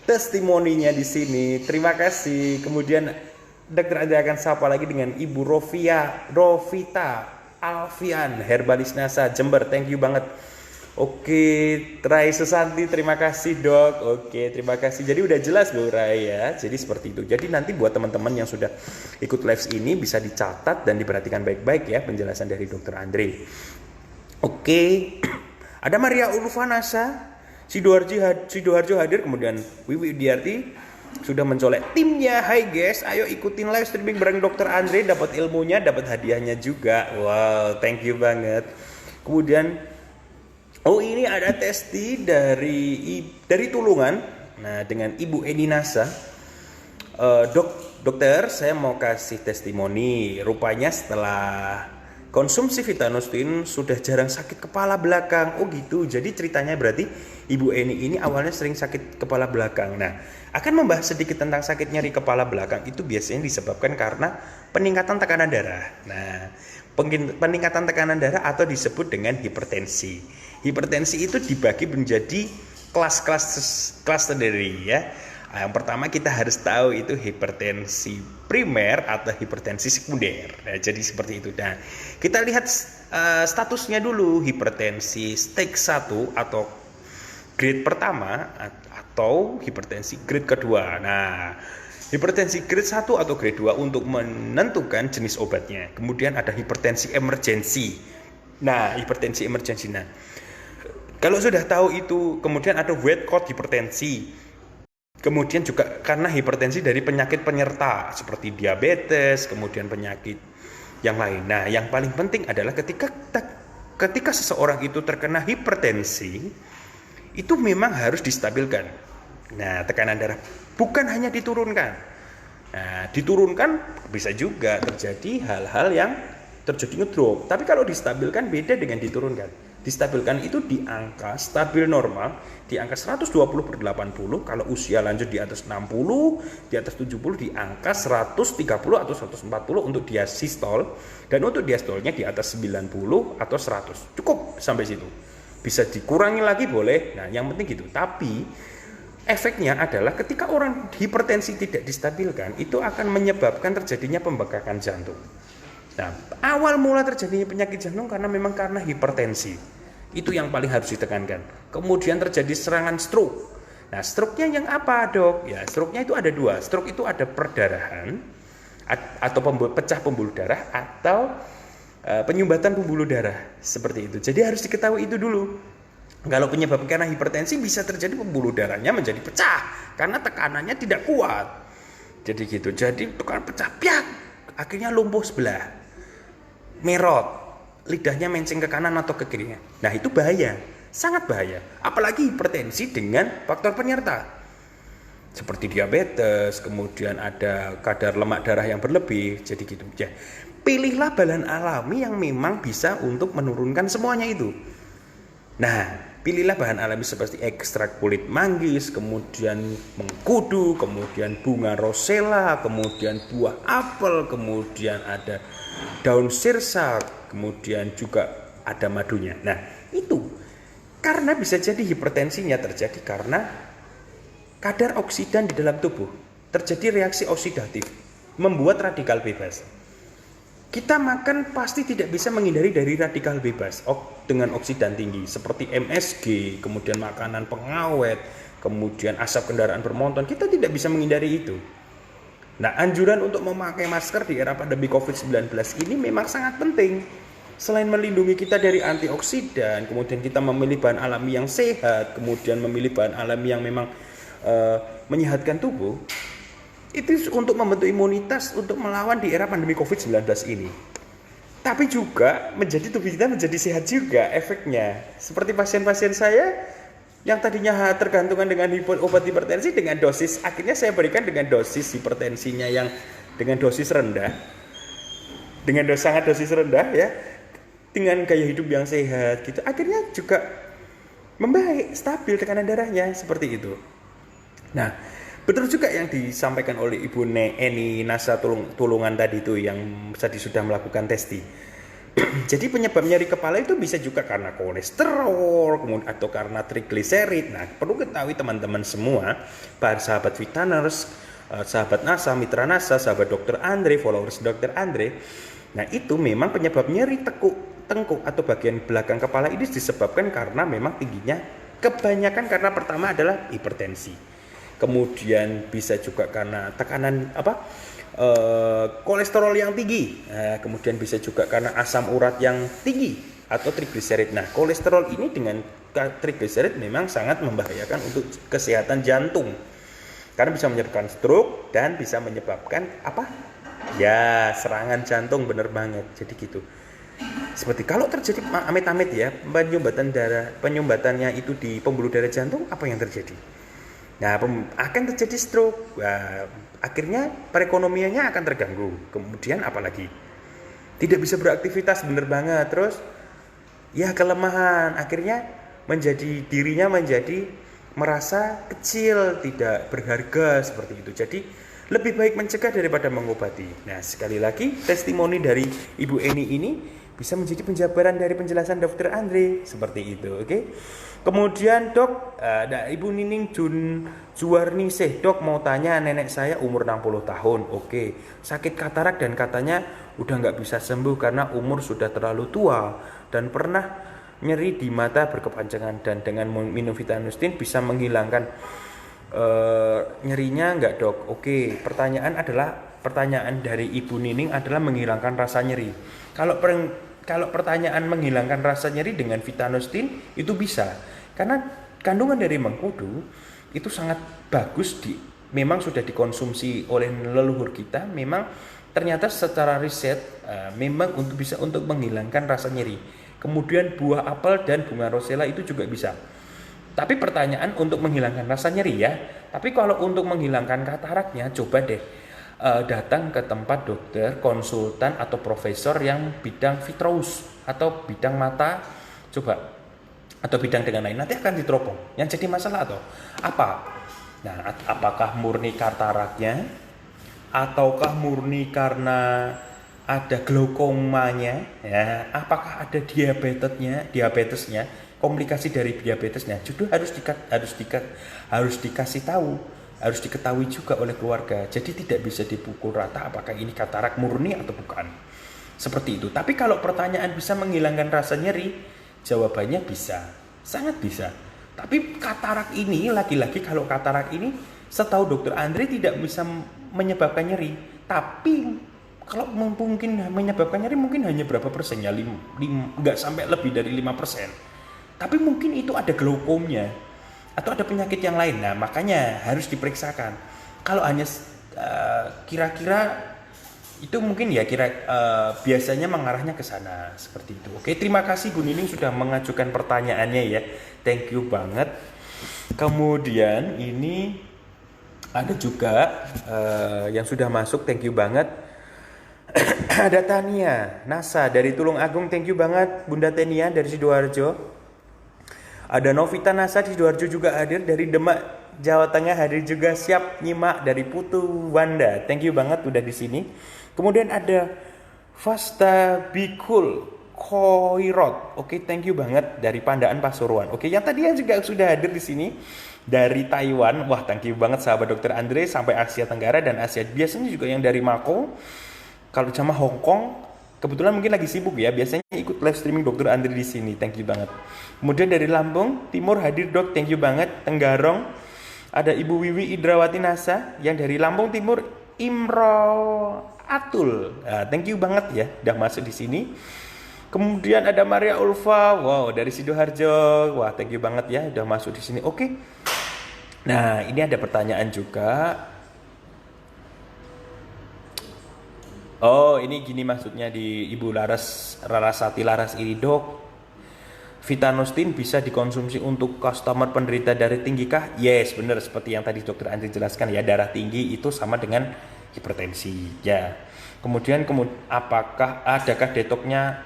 testimoninya di sini. Terima kasih. Kemudian Dokter Ade akan sapa lagi dengan Ibu Rovita Alfian, Herbalis NASA Jember. Thank you banget. Oke, Rai Susanti, terima kasih Dok. Oke, terima kasih. Jadi udah jelas Bu Rai ya. Jadi seperti itu. Jadi nanti buat teman-teman yang sudah ikut live ini bisa dicatat dan diperhatikan baik-baik ya penjelasan dari Dokter Andre. Oke, ada Maria Ulfanasa, Sidoarjo hadir, kemudian Wiwi Widiarti sudah mencolek timnya. Hai guys, ayo ikutin live streaming bareng Dokter Andre, dapat ilmunya, dapat hadiahnya juga. Wow, thank you banget. Kemudian ini ada Testi dari Tulungan. Nah, dengan Ibu Eni Nasa. Dokter, saya mau kasih testimoni. Rupanya setelah konsumsi Vitanostin sudah jarang sakit kepala belakang. Oh gitu. Jadi ceritanya berarti Ibu Eni ini awalnya sering sakit kepala belakang. Nah, akan membahas sedikit tentang sakit nyeri kepala belakang. Itu biasanya disebabkan karena peningkatan tekanan darah. Nah, peningkatan tekanan darah atau disebut dengan hipertensi. Hipertensi itu dibagi menjadi kelas sendiri ya. Yang pertama kita harus tahu itu hipertensi primer atau hipertensi sekunder. Nah, jadi seperti itu. Nah, kita lihat statusnya dulu, hipertensi stage 1 atau grade pertama atau hipertensi grade kedua. Nah, hipertensi grade 1 atau grade 2 untuk menentukan jenis obatnya. Kemudian ada hipertensi emergensi. Nah, hipertensi emergensi. Nah, kalau sudah tahu itu, kemudian ada wet code hipertensi. Kemudian juga karena hipertensi dari penyakit penyerta seperti diabetes, kemudian penyakit yang lain. Nah, yang paling penting adalah ketika seseorang itu terkena hipertensi, itu memang harus distabilkan. Nah, tekanan darah bukan hanya diturunkan. Nah, diturunkan bisa juga terjadi hal-hal yang terjadi ngedrop. Tapi kalau distabilkan beda dengan diturunkan. Distabilkan itu di angka stabil normal, di angka 120/80, kalau usia lanjut di atas 60, di atas 70 di angka 130 atau 140 untuk diastol, dan untuk diastolnya di atas 90 atau 100. Cukup sampai situ. Bisa dikurangi lagi boleh. Nah, yang penting gitu. Tapi efeknya adalah ketika orang hipertensi tidak distabilkan, itu akan menyebabkan terjadinya pembengkakan jantung. Nah, awal mula terjadinya penyakit jantung karena hipertensi. Itu yang paling harus ditekankan. Kemudian terjadi serangan stroke. Nah, stroke-nya yang apa, Dok? Ya, stroke-nya itu ada dua. Stroke itu ada perdarahan atau pecah pembuluh darah atau penyumbatan pembuluh darah seperti itu. Jadi harus diketahui itu dulu. Kalau penyebab karena hipertensi bisa terjadi pembuluh darahnya menjadi pecah karena tekanannya tidak kuat. Jadi gitu. Jadi tekanan pecah, piak, akhirnya lumpuh sebelah. Merot, lidahnya menceng ke kanan atau ke kirinya. Nah, itu bahaya, sangat bahaya. Apalagi hipertensi dengan faktor penyerta seperti diabetes, kemudian ada kadar lemak darah yang berlebih. Jadi gitu ya. Pilihlah bahan alami yang memang bisa untuk menurunkan semuanya itu. Nah, pilihlah bahan alami seperti ekstrak kulit manggis, kemudian mengkudu, kemudian bunga rosella, kemudian buah apel, kemudian ada daun sirsa, kemudian juga ada madunya. Nah, itu karena bisa jadi hipertensinya terjadi karena kadar oksidan di dalam tubuh terjadi reaksi oksidatif, membuat radikal bebas. Kita makan pasti tidak bisa menghindari dari radikal bebas dengan oksidan tinggi seperti MSG, kemudian makanan pengawet, kemudian asap kendaraan bermotor. Kita tidak bisa menghindari itu. Nah, anjuran untuk memakai masker di era pandemi COVID-19 ini memang sangat penting. Selain melindungi kita dari antioksidan, kemudian kita memilih bahan alami yang sehat, kemudian memilih bahan alami yang memang menyehatkan tubuh, itu untuk membentuk imunitas untuk melawan di era pandemi COVID-19 ini. Tapi juga tubuh kita menjadi sehat juga efeknya. Seperti pasien-pasien saya yang tadinya tergantungan dengan obat hipertensi dengan dosis, akhirnya saya berikan dengan dosis hipertensinya yang dengan dosis rendah, sangat dosis rendah ya, dengan gaya hidup yang sehat gitu, akhirnya juga membaik, stabil tekanan darahnya seperti itu. Nah, betul juga yang disampaikan oleh Ibu Eni Nasa Tulungan tadi itu yang tadi sudah melakukan testi. Jadi penyebab nyeri kepala itu bisa juga karena kolesterol, kemudian atau karena trigliserid. Nah, perlu ketahui teman-teman semua, para sahabat Vitaners, sahabat NASA, mitra NASA, sahabat Dokter Andre, followers Dokter Andre. Nah, itu memang penyebab nyeri tengkuk atau bagian belakang kepala ini disebabkan karena memang tingginya kebanyakan karena pertama adalah hipertensi. Kemudian bisa juga karena tekanan kolesterol yang tinggi. Nah, kemudian bisa juga karena asam urat yang tinggi atau trigliserid. Nah, kolesterol ini dengan trigliserid memang sangat membahayakan untuk kesehatan jantung. Karena bisa menyebabkan stroke dan bisa menyebabkan ya, serangan jantung, bener banget. Jadi gitu. Seperti kalau terjadi amit-amit ya, penyumbatannya itu di pembuluh darah jantung, apa yang terjadi? Nah, akan terjadi stroke. Nah, akhirnya perekonomiannya akan terganggu. Kemudian apalagi? Tidak bisa beraktivitas, bener banget. Terus ya kelemahan, akhirnya dirinya menjadi merasa kecil, tidak berharga seperti itu. Jadi lebih baik mencegah daripada mengobati. Nah, sekali lagi testimoni dari Ibu Eni ini bisa menjadi penjabaran dari penjelasan Dokter Andre seperti itu, oke? Kemudian Dok, ada Ibu Nining Juwarnisih, Dok mau tanya, nenek saya umur 60 tahun, oke, sakit katarak dan katanya udah nggak bisa sembuh karena umur sudah terlalu tua dan pernah nyeri di mata berkepanjangan, dan dengan minum Vitanostin bisa menghilangkan nyerinya nggak, Dok? Oke, pertanyaan dari Ibu Nining adalah menghilangkan rasa nyeri. Kalau pertanyaan menghilangkan rasa nyeri dengan Vitanostin itu bisa, karena kandungan dari mengkudu itu sangat bagus, memang sudah dikonsumsi oleh leluhur kita, memang ternyata secara riset memang bisa untuk menghilangkan rasa nyeri. Kemudian buah apel dan bunga rosella itu juga bisa. Tapi pertanyaan untuk menghilangkan rasa nyeri ya. Tapi kalau untuk menghilangkan kataraknya, coba deh datang ke tempat dokter, konsultan atau profesor yang bidang vitreous atau bidang mata, coba, atau bidang dengan lain, nanti akan diteropong. Yang jadi masalah atau apa? Nah, apakah murni kataraknya, ataukah murni karena ada glaukomanya, ya? Apakah ada diabetesnya, komplikasi dari diabetesnya? Justru harus dikasih tahu. Harus diketahui juga oleh keluarga. Jadi tidak bisa dipukul rata apakah ini katarak murni atau bukan. Seperti itu. Tapi kalau pertanyaan bisa menghilangkan rasa nyeri, jawabannya bisa. Sangat bisa. Tapi katarak ini, lagi-lagi kalau katarak ini, setahu Dokter Andre tidak bisa menyebabkan nyeri. Tapi kalau mungkin menyebabkan nyeri mungkin hanya berapa persennya? Nggak sampai lebih dari 5%. Tapi mungkin itu ada glaukomnya atau ada penyakit yang lain. Nah, makanya harus diperiksakan. Kalau hanya kira-kira itu mungkin ya biasanya mengarahnya ke sana seperti itu. Oke, terima kasih Bu Nining sudah mengajukan pertanyaannya ya. Thank you banget. Kemudian ini ada juga yang sudah masuk, thank you banget. Ada Tania NASA dari Tulung Agung, thank you banget Bunda Tania dari Sidoarjo. Ada Novita Nasa di Sidoarjo juga hadir, dari Demak Jawa Tengah hadir juga, siap nyimak dari Putu Wanda. Thank you banget udah di sini. Kemudian ada Fasta Bikul Koirot. Oke, thank you banget dari Pandaan Pasuruan. Oke, yang tadi juga sudah hadir di sini dari Taiwan. Wah, thank you banget sahabat Dokter Andre sampai Asia Tenggara dan Asia. Biasanya juga yang dari Mako. Kalau sama Hong Kong, kebetulan mungkin lagi sibuk ya, biasanya ikut live streaming Dokter Andre di sini. Thank you banget. Kemudian dari Lampung Timur hadir, Dok. Thank you banget. Tenggarong ada Ibu Wiwi Idrawati Nasa yang dari Lampung Timur, Imro Atul. Nah, thank you banget ya udah masuk di sini. Kemudian ada Maria Ulfa, wow, dari Sidoarjo. Wah, thank you banget ya udah masuk di sini. Oke. Nah, ini ada pertanyaan juga. Oh, ini gini maksudnya di Ibu Larasati Laras ini, Dok. Vitanostin bisa dikonsumsi untuk customer penderita darah tinggi kah? Yes, benar seperti yang tadi Dokter Andri jelaskan ya, darah tinggi itu sama dengan hipertensi. Ya. Kemudian apakah adakah detoknya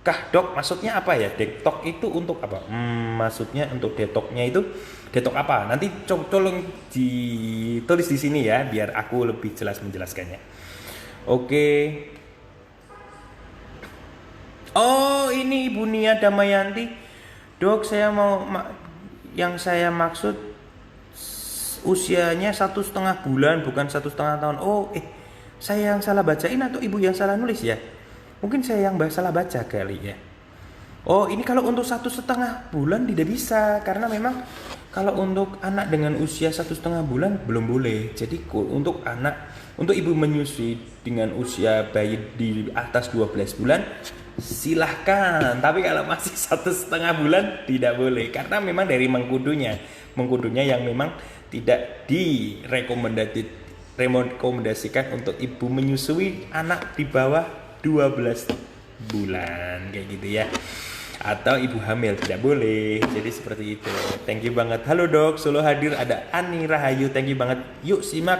kah, Dok? Maksudnya apa ya? Detok itu untuk apa? Maksudnya untuk detoknya itu detok apa? Nanti tolong ditulis di sini ya biar aku lebih jelas menjelaskannya. Oke. Oh, ini Ibu Nia Damayanti. Dok, yang saya maksud usianya 1,5 bulan, bukan 1,5 tahun. Oh, saya yang salah bacain atau Ibu yang salah nulis ya? Mungkin saya yang salah baca kali ya. Oh, ini kalau untuk 1,5 bulan tidak bisa, karena memang kalau untuk anak dengan usia 1,5 bulan belum boleh. Jadi untuk ibu menyusui dengan usia bayi di atas 12 bulan silahkan. Tapi kalau masih 1,5 bulan tidak boleh, karena memang dari mengkudunya yang memang tidak direkomendasikan untuk ibu menyusui anak di bawah 12 bulan kayak gitu ya, atau ibu hamil tidak boleh. Jadi seperti itu. Thank you banget. Halo Dok, Solo hadir, ada Ani Rahayu. Thank you banget. Yuk simak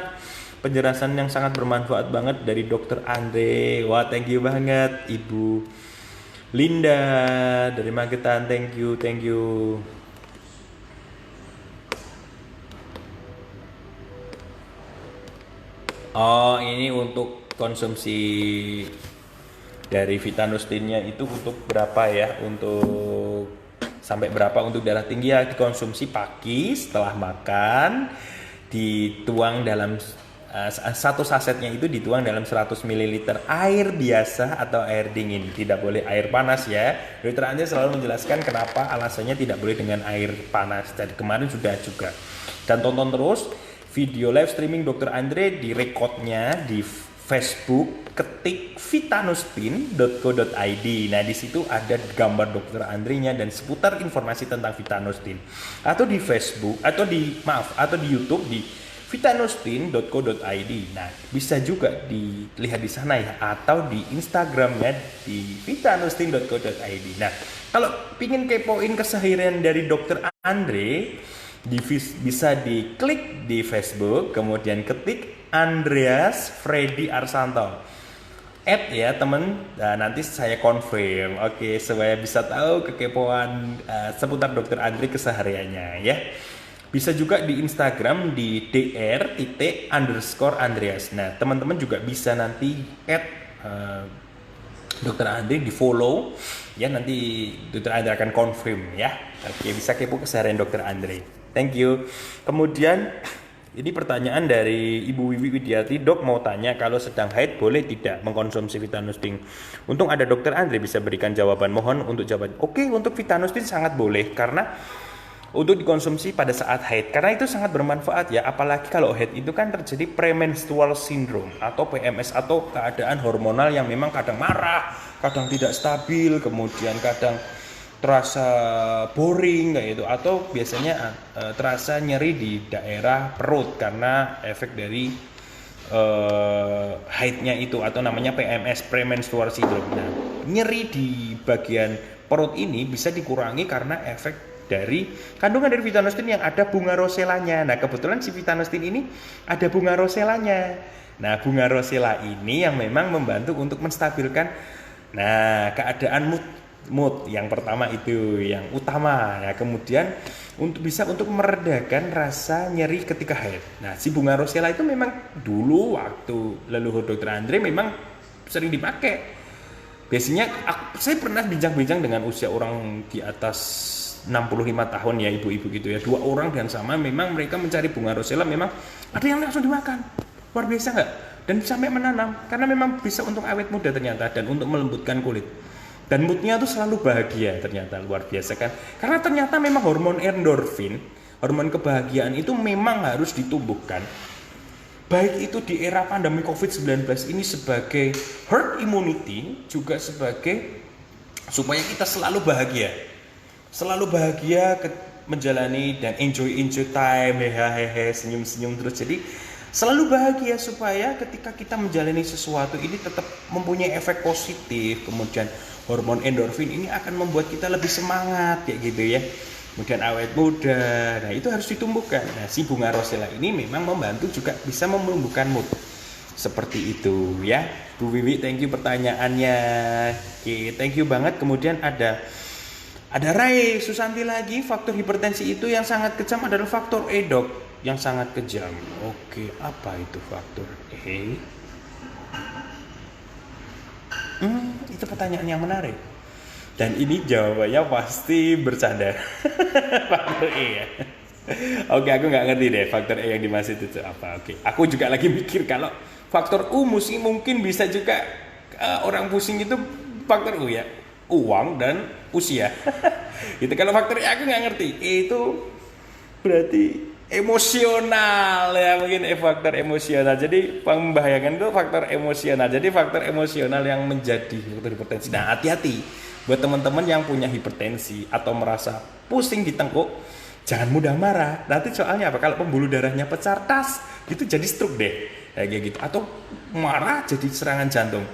penjelasan yang sangat bermanfaat banget dari Dokter Andre. Wah, thank you banget. Ibu Linda dari Magetan. Thank you. Oh, ini untuk konsumsi dari Vitanustinnya itu untuk berapa ya? Untuk sampai berapa untuk darah tinggi ya? Dikonsumsi pagi setelah makan, dituang dalam satu sasetnya itu dituang dalam 100 ml air biasa atau air dingin. Tidak boleh air panas ya. Dokter Andre selalu menjelaskan kenapa alasannya tidak boleh dengan air panas. Jadi kemarin sudah juga. Dan tonton terus video live streaming Dokter Andre di rekodnya di Facebook, ketik vitanustin.co.id. Nah, di situ ada gambar Dokter Andre-nya dan seputar informasi tentang Vitanustin. Atau di Facebook atau di YouTube di vitanustin.co.id. Nah, bisa juga dilihat di sana ya, atau di Instagramnya di vitanustin.co.id. Nah, kalau pingin kepoin keseharian dari Dokter Andre, bisa diklik di Facebook, kemudian ketik Andreas Freddy Arsanto. Add ya temen, nanti saya confirm. Oke, supaya bisa tahu kekepoan seputar Dokter Andre kesehariannya ya. Bisa juga di Instagram di dr_Andreas. Nah, teman-teman juga bisa nanti add Dokter Andre, di follow ya, nanti Dokter Andre akan confirm ya. Oke, bisa kepo keseharian Dokter Andre. Thank you. Kemudian ini pertanyaan dari Ibu Wiwi Widiati. Dok, mau tanya, kalau sedang haid boleh tidak mengkonsumsi Vitanustin? Untung ada Dokter Andre bisa berikan jawaban. Mohon untuk jawaban. Oke, untuk Vitanustin sangat boleh, karena untuk dikonsumsi pada saat haid, karena itu sangat bermanfaat ya. Apalagi kalau haid itu kan terjadi premenstrual syndrome atau PMS, atau keadaan hormonal yang memang kadang marah, kadang tidak stabil, kemudian kadang terasa boring kayak itu, atau biasanya terasa nyeri di daerah perut karena efek dari haidnya itu, atau namanya PMS, premenstrual syndrome. Nah, nyeri di bagian perut ini bisa dikurangi karena efek dari kandungan dari Vitanustin yang ada bunga roselanya. Nah, kebetulan si Vitanustin ini ada bunga roselanya. Nah, bunga rosella ini yang memang membantu untuk menstabilkan keadaan mood yang pertama itu yang utama. Nah, kemudian bisa untuk meredakan rasa nyeri ketika haid. Nah, si bunga rosella itu memang dulu waktu leluhur Dokter Andre memang sering dipakai. Biasanya saya pernah bincang-bincang dengan usia orang di atas 65 tahun ya, ibu-ibu gitu ya. 2 orang dan sama, memang mereka mencari bunga rosella, memang ada yang langsung dimakan. Luar biasa nggak? Dan sampai menanam, karena memang bisa untuk awet muda ternyata, dan untuk melembutkan kulit. Dan moodnya tuh selalu bahagia ternyata, luar biasa kan. Karena ternyata memang hormon endorfin, hormon kebahagiaan itu memang harus ditumbuhkan. Baik itu di era pandemi COVID-19 ini sebagai herd immunity, juga sebagai supaya kita selalu bahagia. Selalu bahagia menjalani dan enjoy time, hehehe, senyum-senyum terus. Jadi selalu bahagia supaya ketika kita menjalani sesuatu ini tetap mempunyai efek positif. Kemudian hormon endorfin ini akan membuat kita lebih semangat kayak gitu ya. Kemudian awet muda. Nah, itu harus ditumbuhkan. Nah, si bunga rosella ini memang membantu juga bisa menumbuhkan mood. Seperti itu ya. Bu Wiwi, thank you pertanyaannya. Oke, thank you banget. Kemudian ada Rai Susanti lagi, faktor hipertensi itu yang sangat kejam adalah faktor E, Dok, yang sangat kejam. Oke, apa itu faktor E? Itu pertanyaan yang menarik. Dan ini jawabannya pasti bercanda. Faktor E ya. Oke, aku nggak ngerti deh faktor E yang dimaksud itu apa. Oke, aku juga lagi mikir kalau faktor U mungkin bisa juga orang pusing itu faktor U ya, uang dan usia. Gitu. Kalau faktor E aku nggak ngerti. E itu berarti emosional ya, mungkin faktor emosional. Jadi membahayakan itu faktor emosional. Jadi faktor emosional yang menjadi faktor hipertensi. Nah, hati-hati buat teman-teman yang punya hipertensi atau merasa pusing di tengkuk, jangan mudah marah. Nanti soalnya apa? Kalau pembuluh darahnya pecah tas, gitu jadi stroke deh. Kayak gitu. Atau marah jadi serangan jantung.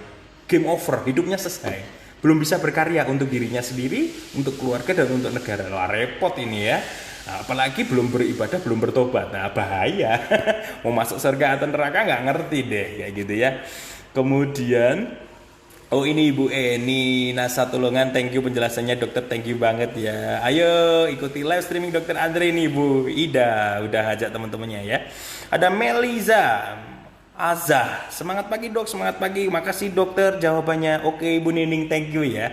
Game over, hidupnya selesai. Belum bisa berkarya untuk dirinya sendiri, untuk keluarga dan untuk negara. Wah, repot ini ya. Nah, apalagi belum beribadah, belum bertobat. Nah, bahaya. Mau masuk surga atau neraka nggak ngerti deh, kayak gitu ya. Kemudian oh ini Ibu Eni Nasa Tulungan, thank you penjelasannya dokter, thank you banget ya. Ayo ikuti live streaming dokter Andre nih Bu Ida, udah ajak teman-temannya ya. Ada Meliza Azah, semangat pagi dok, semangat pagi, makasih dokter jawabannya. Oke Ibu Nining, thank you ya.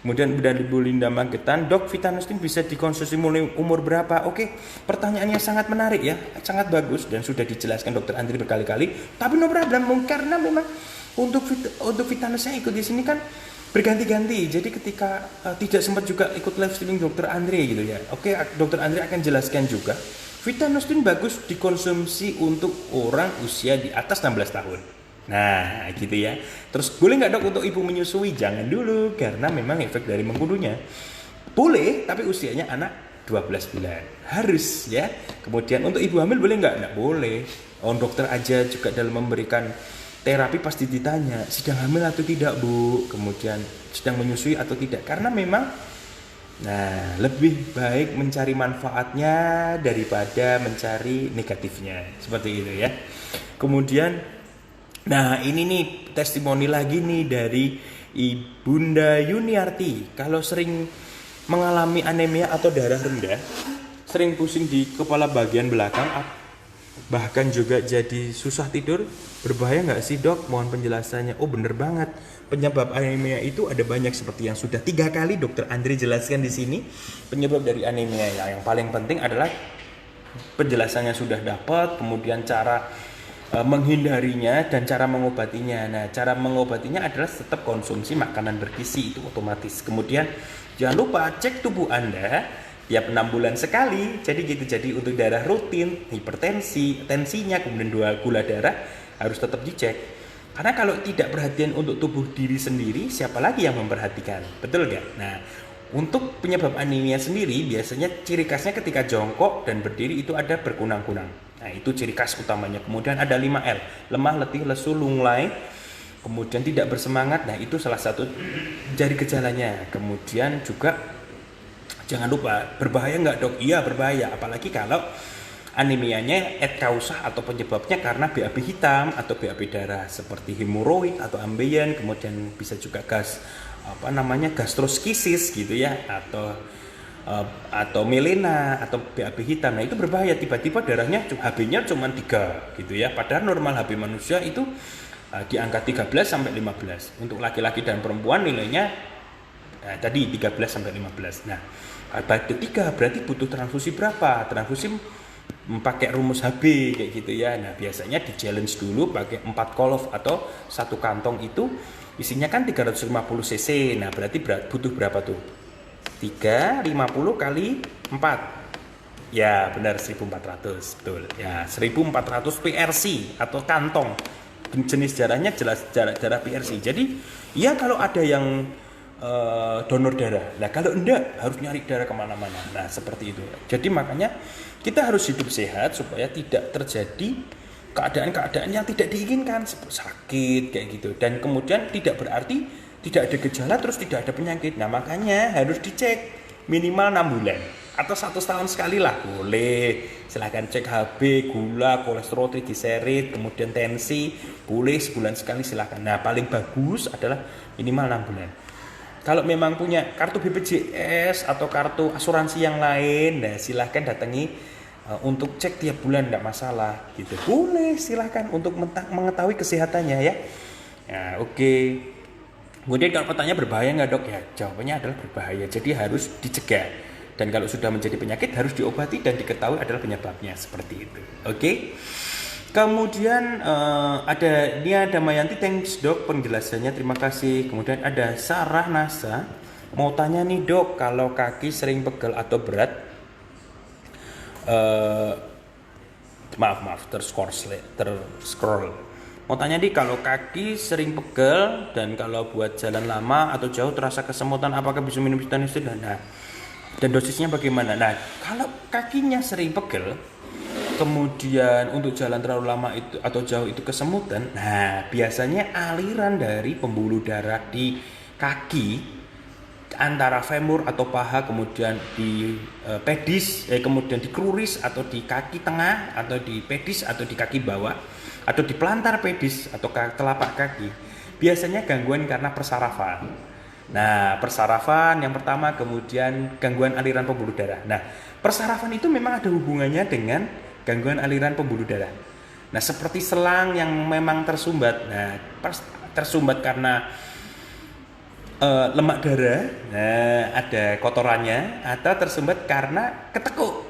Kemudian udah Ibu Linda Magetan, dok Vitanostin bisa dikonsumsi mulai umur berapa? Oke, pertanyaannya sangat menarik ya, sangat bagus dan sudah dijelaskan dokter Andre berkali-kali. Tapi no problem, karena memang untuk Vitanosnya ikut di sini kan berganti-ganti. Jadi ketika tidak sempat juga ikut live streaming dokter Andre gitu ya. Oke, dokter Andre akan jelaskan juga. Vitanostin bagus dikonsumsi untuk orang usia di atas 16 tahun. Nah, gitu ya. Terus boleh nggak dok untuk ibu menyusui? Jangan dulu, karena memang efek dari mengkudunya. Boleh, tapi usianya anak 12 bulan. Harus ya. Kemudian untuk ibu hamil boleh nggak? Nggak boleh. Oh, dokter aja juga dalam memberikan terapi pasti ditanya sedang hamil atau tidak Bu, kemudian sedang menyusui atau tidak, karena memang lebih baik mencari manfaatnya daripada mencari negatifnya, seperti itu ya. Kemudian ini nih testimoni lagi nih dari Ibunda Yuniarti. Kalau sering mengalami anemia atau darah rendah, sering pusing di kepala bagian belakang, bahkan juga jadi susah tidur, berbahaya nggak sih dok? Mohon penjelasannya. Oh bener banget, penyebab anemia itu ada banyak seperti yang sudah 3 kali dokter Andre jelaskan di sini. Penyebab dari anemia yang paling penting adalah penjelasannya sudah dapat, kemudian cara menghindarinya dan cara mengobatinya. Nah, cara mengobatinya adalah tetap konsumsi makanan bergizi, itu otomatis. Kemudian jangan lupa cek tubuh Anda tiap 6 bulan sekali. Jadi untuk darah rutin, hipertensi, tensinya, kemudian gula darah harus tetap dicek. Karena kalau tidak perhatian untuk tubuh diri sendiri, siapa lagi yang memperhatikan? Betul nggak? Nah, untuk penyebab anemia sendiri biasanya ciri khasnya ketika jongkok dan berdiri itu ada berkunang-kunang. Nah, itu ciri khas utamanya. Kemudian ada 5L, lemah, letih, lesu, lunglai. Kemudian tidak bersemangat. Nah, itu salah satu dari gejalanya. Kemudian juga jangan lupa, berbahaya nggak dok? Iya berbahaya, apalagi kalau anemianya kausah atau penyebabnya karena BAB hitam atau BAB darah seperti hemoroid atau ambeien, kemudian bisa juga gastroskisis gitu ya, atau melena atau BAB hitam. Nah itu berbahaya, tiba-tiba darahnya HB-nya cuma 3 gitu ya, padahal normal HB manusia itu di angka 13 sampai 15. Untuk laki-laki dan perempuan nilainya tadi 13 sampai 15. Nah, ketiga berarti butuh transfusi berapa? Transfusi pakai rumus HB kayak gitu ya. Nah, biasanya di challenge dulu pakai 4 kolof atau 1 kantong itu isinya kan 350 cc. Nah, berarti butuh berapa tuh? 350 kali 4. Ya, benar 1400, betul. Ya, 1400 PRC atau kantong. Jenis darahnya jelas darah PRC. Jadi, ya kalau ada yang donor darah. Nah kalau enggak harus nyari darah kemana-mana. Nah seperti itu. Jadi makanya kita harus hidup sehat supaya tidak terjadi keadaan-keadaan yang tidak diinginkan, sakit kayak gitu. Dan kemudian tidak berarti tidak ada gejala terus tidak ada penyakit. Nah makanya harus dicek minimal 6 bulan atau 1 tahun sekali lah boleh. Silahkan cek HB, gula, kolesterol, trigliserid, kemudian tensi, boleh sebulan sekali silahkan. Nah paling bagus adalah minimal 6 bulan. Kalau memang punya kartu BPJS atau kartu asuransi yang lain, nah silahkan datangi untuk cek tiap bulan, tidak masalah gitu. Boleh silahkan untuk mengetahui kesehatannya ya. Nah, oke. Kemudian kalau pertanyaan berbahaya nggak dok? Ya jawabannya adalah berbahaya, jadi harus dicegah. Dan kalau sudah menjadi penyakit harus diobati dan diketahui adalah penyebabnya, seperti itu. Oke. Kemudian ada Nia Damayanti, thanks dok penjelasannya, terima kasih. Kemudian ada Sarah Nasa, mau tanya nih dok, kalau kaki sering pegel atau berat, maaf terscroll. Mau tanya nih, kalau kaki sering pegel dan kalau buat jalan lama atau jauh terasa kesemutan, apakah bisa minum vitamin C? Nah, dan dosisnya bagaimana? Nah, kalau kakinya sering pegel, kemudian untuk jalan terlalu lama itu atau jauh itu kesemutan, nah biasanya aliran dari pembuluh darah di kaki antara femur atau paha, kemudian di pedis, kemudian di kruris atau di kaki tengah, atau di pedis atau di kaki bawah, atau di pelantar pedis atau telapak kaki, biasanya gangguan karena persarafan. Nah, persarafan yang pertama, kemudian gangguan aliran pembuluh darah. Nah, persarafan itu memang ada hubungannya dengan gangguan aliran pembuluh darah. Nah, seperti selang yang memang tersumbat. Nah, tersumbat karena lemak darah, nah ada kotorannya, atau tersumbat karena ketekuk.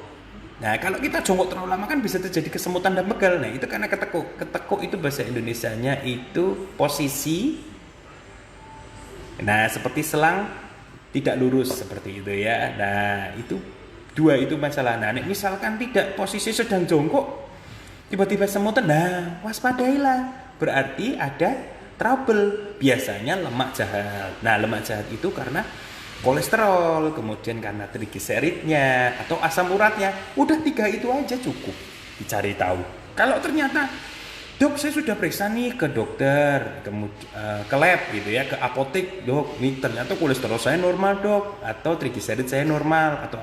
Nah, kalau kita jongkok terlalu lama kan bisa terjadi kesemutan dan pegal. Nah, itu karena ketekuk. Ketekuk itu bahasa Indonesianya itu posisi. Nah, seperti selang tidak lurus seperti itu ya. Nah, itu dua itu masalah. Nah, misalkan tidak posisi sedang jongkok, tiba-tiba semutan, nah waspadailah. Berarti ada trouble, biasanya lemak jahat. Nah, lemak jahat itu karena kolesterol, kemudian karena trigliseridnya atau asam uratnya. Udah 3 itu aja cukup dicari tahu. Kalau ternyata, dok saya sudah periksa nih ke dokter, ke lab gitu ya, ke apotek, dok ini ternyata kolesterol saya normal dok, atau trigliserid saya normal, atau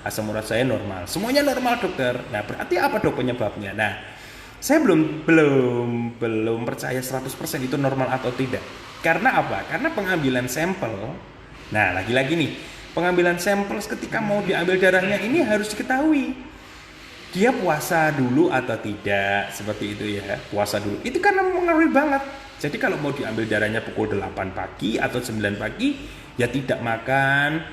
asam urat saya normal, semuanya normal dokter. Nah, berarti apa dok penyebabnya? Nah, saya belum percaya 100% itu normal atau tidak. Karena apa? Karena pengambilan sampel. Nah, lagi-lagi nih, pengambilan sampel ketika mau diambil darahnya ini harus diketahui dia puasa dulu atau tidak, seperti itu ya. Puasa dulu. Itu karena mengaruhi banget. Jadi kalau mau diambil darahnya pukul 8 pagi atau 9 pagi, ya tidak makan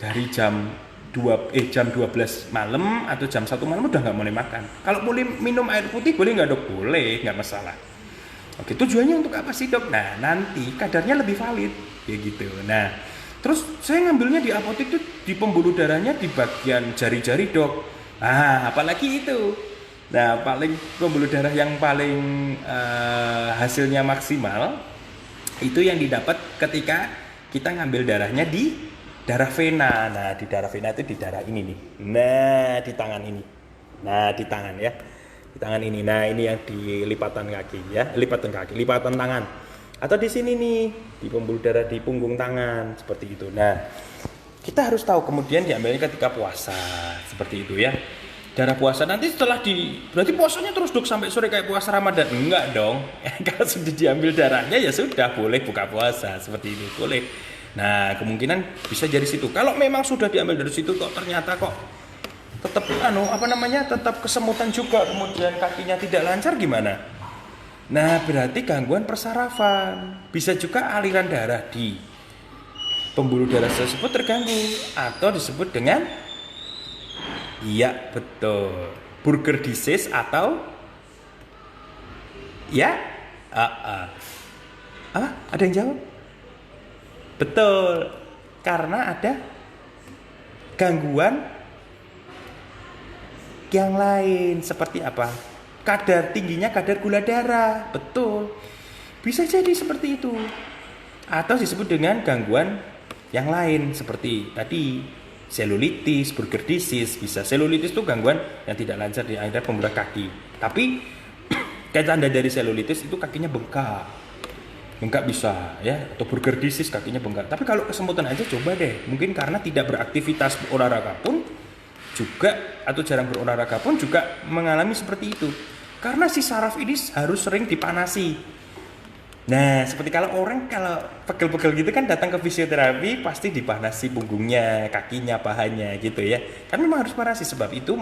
dari jam 12 malam atau jam 1 malam udah nggak boleh makan. Kalau boleh minum air putih boleh nggak dok? Boleh, nggak masalah. Oke, tujuannya untuk apa sih dok? Nah, nanti kadarnya lebih valid, ya gitu. Nah, terus saya ngambilnya di apotek tuh di pembuluh darahnya di bagian jari-jari dok. Ah, apalagi itu. Nah, paling pembuluh darah yang paling hasilnya maksimal itu yang didapat ketika kita ngambil darahnya di darah vena. Nah, di darah vena itu di darah ini nih. Nah, di tangan ini. Nah, di tangan ya. Di tangan ini. Nah, ini yang di lipatan kaki ya. Lipatan tangan. Atau di sini nih, di pembuluh darah di punggung tangan, seperti itu. Nah, kita harus tahu, kemudian diambilnya ketika puasa, seperti itu ya. Darah puasa nanti setelah berarti puasanya terus dok sampai sore kayak puasa Ramadan? Enggak dong. Kalau sudah diambil darahnya ya sudah boleh buka puasa, seperti itu boleh. Nah, kemungkinan bisa dari situ. Kalau memang sudah diambil dari situ kok ternyata kok tetap tetap kesemutan juga, kemudian kakinya tidak lancar, gimana? Nah, berarti gangguan persarafan. Bisa juga aliran darah di pembuluh darah tersebut terganggu atau disebut dengan, iya betul, Burger disease atau ya ada yang jawab? Betul, karena ada gangguan yang lain. Seperti apa? Tingginya kadar gula darah. Betul, bisa jadi seperti itu. Atau disebut dengan gangguan yang lain seperti tadi selulitis, Burger disease. Bisa selulitis itu gangguan yang tidak lancar di aliran pembuluh kaki. Tapi tanda dari selulitis itu kakinya bengkak bisa ya, atau Burger disease kakinya bengkak. Tapi kalau kesemutan aja coba deh, mungkin karena tidak beraktivitas berolahraga pun juga, atau jarang berolahraga pun juga mengalami seperti itu. Karena si saraf ini harus sering dipanasi. Nah, seperti kalau pegel-pegel gitu kan datang ke fisioterapi pasti dipanasi punggungnya, kakinya, pahanya gitu ya. Kan memang harus panasi, sebab itu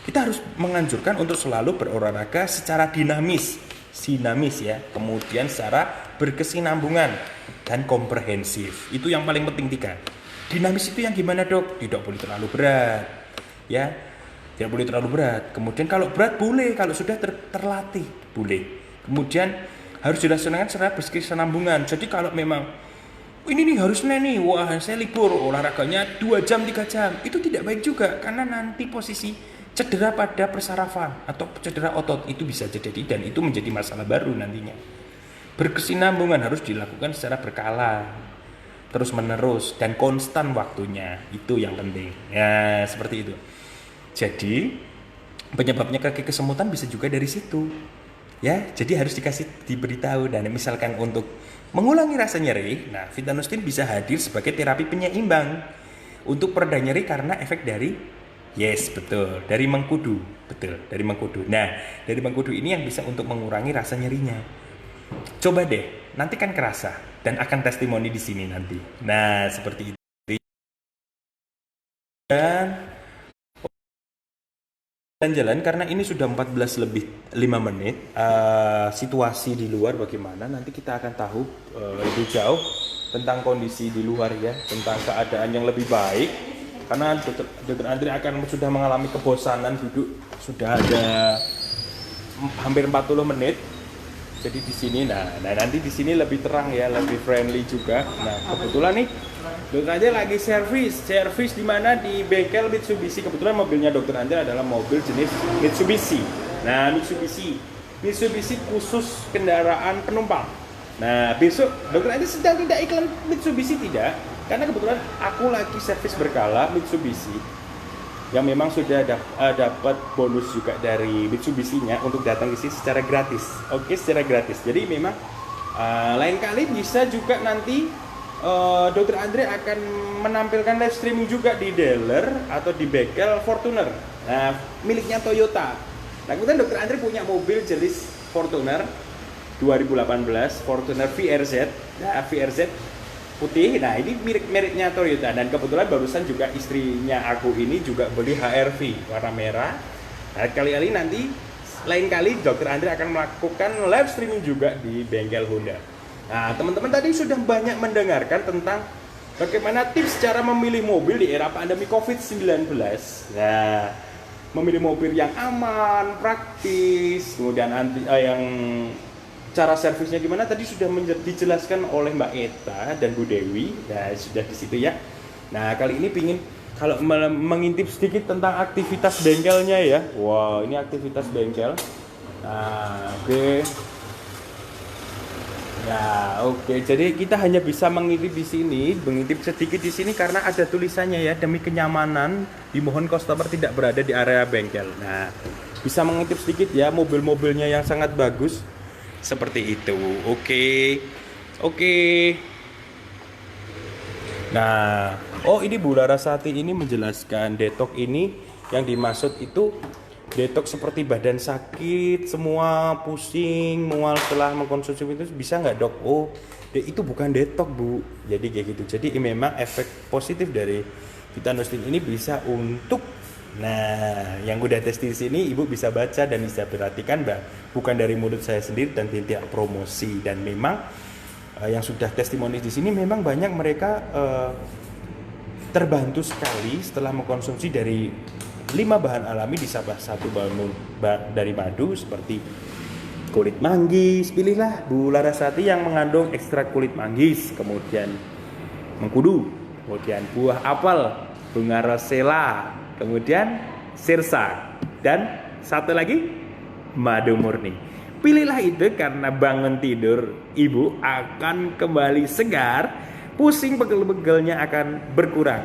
kita harus menganjurkan untuk selalu berolahraga secara dinamis. dinamis ya, kemudian secara berkesinambungan dan komprehensif. Itu yang paling penting 3. Dinamis itu yang gimana dok? Tidak boleh terlalu berat ya, tidak boleh terlalu berat. Kemudian kalau berat boleh, kalau sudah terlatih boleh. Kemudian harus dilaksanakan secara berkesinambungan. Jadi kalau memang ini nih harus nih, wah saya libur olahraganya 2 jam 3 jam, itu tidak baik juga, karena nanti posisi cedera pada persarafan atau cedera otot itu bisa terjadi dan itu menjadi masalah baru nantinya. Berkesinambungan harus dilakukan secara berkala, terus menerus dan konstan waktunya, itu yang penting ya, seperti itu. Jadi penyebabnya kaki kesemutan bisa juga dari situ ya, jadi harus diberitahu. Dan misalkan untuk mengulangi rasa nyeri, nah Vitanostin bisa hadir sebagai terapi penyeimbang untuk pereda nyeri karena efek dari dari mengkudu. Dari mengkudu. Nah, dari mengkudu ini yang bisa untuk mengurangi rasa nyerinya. Coba deh, nanti kan kerasa dan akan testimoni di sini nanti. Nah, seperti itu. Dan jalan karena ini sudah 14 lebih 5 menit. Situasi di luar bagaimana nanti kita akan tahu lebih jauh tentang kondisi di luar ya, tentang keadaan yang lebih baik. Karena Dr. Andre akan sudah mengalami kebosanan duduk sudah ada hampir 40 menit. Jadi di sini nah nanti di sini lebih terang ya, lebih friendly juga. Nah, kebetulan nih Dr. Andre lagi servis di mana di bengkel Mitsubishi. Kebetulan mobilnya Dr. Andre adalah mobil jenis Mitsubishi. Nah, Mitsubishi khusus kendaraan penumpang. Nah, besok Dr. Andre sedang tidak iklan Mitsubishi tidak, karena kebetulan aku lagi servis berkala Mitsubishi yang memang sudah dapat bonus juga dari Mitsubishi-nya untuk datang ke sini secara gratis. Oke, secara gratis. Jadi memang lain kali bisa juga nanti Dr. Andre akan menampilkan live streaming juga di dealer atau di bengkel Fortuner. Nah, miliknya Toyota. Nah, kemudian Dr. Andre punya mobil jenis Fortuner 2018, Fortuner VRZ. Nah, VRZ putih. Nah, ini mereknya Toyota, dan kebetulan barusan juga istrinya aku ini juga beli HR-V warna merah. Nah, lain kali Dr. Andre akan melakukan live streaming juga di bengkel Honda. Nah, teman-teman tadi sudah banyak mendengarkan tentang bagaimana tips cara memilih mobil di era pandemi COVID-19. Nah, memilih mobil yang aman, praktis, kemudian yang cara servisnya gimana tadi sudah dijelaskan oleh Mbak Eta dan Bu Dewi. Nah, sudah di situ ya. Nah, kali ini pingin kalau mengintip sedikit tentang aktivitas bengkelnya ya. Wow, ini aktivitas bengkel. Nah, oke. Ya, oke. Jadi kita hanya bisa mengintip sedikit di sini karena ada tulisannya ya, demi kenyamanan dimohon customer tidak berada di area bengkel. Nah, bisa mengintip sedikit ya mobil-mobilnya yang sangat bagus. Seperti itu. Oke. Nah, ini Bu Larasati ini menjelaskan detox ini yang dimaksud itu detox seperti badan sakit, semua pusing, mual setelah mengkonsumsi itu bisa nggak dok? Itu bukan detox Bu. Jadi kayak gitu. Jadi memang efek positif dari Vitanostin ini bisa untuk, nah, yang udah tes di sini Ibu bisa baca dan bisa perhatikan, bukan dari mulut saya sendiri dan tidak promosi. Dan memang yang sudah testimoni di sini memang banyak mereka terbantu sekali setelah mengkonsumsi dari 5 bahan alami ditambah 1 bahan dari madu seperti kulit manggis. Pilihlah Bu Larasati yang mengandung ekstrak kulit manggis, kemudian mengkudu, kemudian buah apel, bunga rosella, kemudian sirsa, dan satu lagi madu murni. Pilihlah itu karena bangun tidur Ibu akan kembali segar, pusing pegel-pegelnya akan berkurang.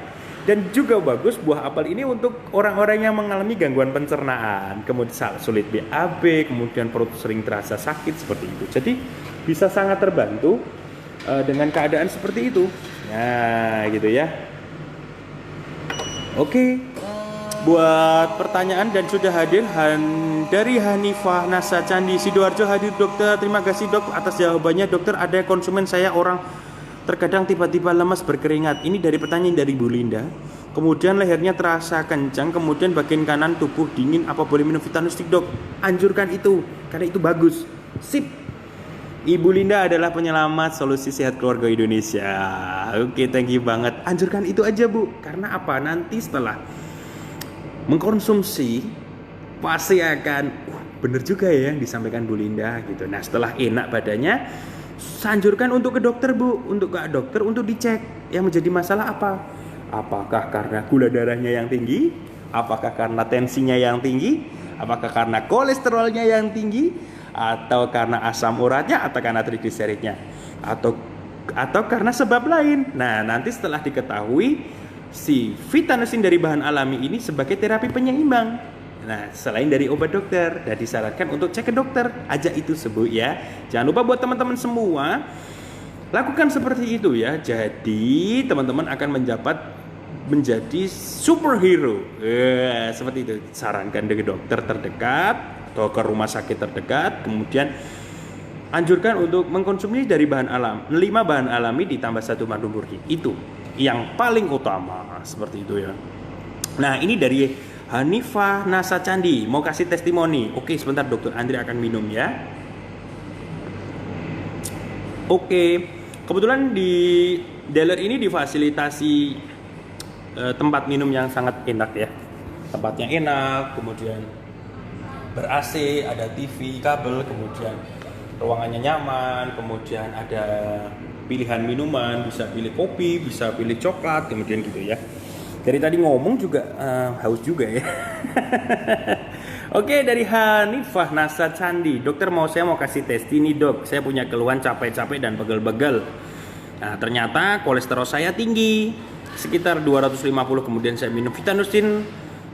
Dan juga bagus buah apel ini untuk orang-orang yang mengalami gangguan pencernaan, kemudian sulit BAB, kemudian perut sering terasa sakit seperti itu. Jadi bisa sangat terbantu dengan keadaan seperti itu. Nah, gitu ya. Oke. Buat pertanyaan dan sudah hadir dari Hanifah Nasa Candi Sidoarjo hadir dokter. Terima kasih dok atas jawabannya. Dokter, ada konsumen saya orang terkadang tiba-tiba lemas berkeringat. Ini dari pertanyaan dari Bu Linda. Kemudian lehernya terasa kencang, kemudian bagian kanan tubuh dingin. Apa boleh minum Vitanostik dok? Anjurkan itu karena itu bagus. Sip. Ibu Linda adalah penyelamat solusi sehat keluarga Indonesia. Oke, thank you banget. Anjurkan itu aja, Bu. Karena apa? Nanti setelah mengkonsumsi pasti akan bener juga ya yang disampaikan Bu Linda gitu. Nah, setelah enak badannya, anjurkan untuk ke dokter, Bu. Untuk ke dokter untuk dicek yang menjadi masalah apa. Apakah karena gula darahnya yang tinggi? Apakah karena tensinya yang tinggi? Apakah karena kolesterolnya yang tinggi? Atau karena asam uratnya, atau karena trigliseridnya, atau karena sebab lain. Nah, nanti setelah diketahui si Vitanusin dari bahan alami ini sebagai terapi penyeimbang. Nah, selain dari obat dokter, dan disarankan untuk cek ke dokter aja itu sebut ya. Jangan lupa buat teman-teman semua lakukan seperti itu ya. Jadi teman-teman akan menjadi superhero. Seperti itu. Sarankan ke dokter terdekat atau ke rumah sakit terdekat, kemudian anjurkan untuk mengkonsumsi dari bahan alam 5 bahan alami ditambah 1 madu murni. Itu yang paling utama, seperti itu ya. Nah, ini dari Hanifah Nasa Candi mau kasih testimoni. Oke, sebentar dokter Andri akan minum ya. Oke, kebetulan di dealer ini difasilitasi tempat minum yang sangat enak ya. Tempatnya enak, kemudian ber-AC, ada TV, kabel, kemudian ruangannya nyaman, kemudian ada pilihan minuman, bisa pilih kopi, bisa pilih coklat, kemudian gitu ya. Dari tadi ngomong juga haus juga ya. Oke, dari Hanifah Nasa Candi, dokter saya mau kasih tes ini dok, saya punya keluhan capek-capek dan pegel-pegel. Nah, ternyata kolesterol saya tinggi, sekitar 250, kemudian saya minum Vitanusin.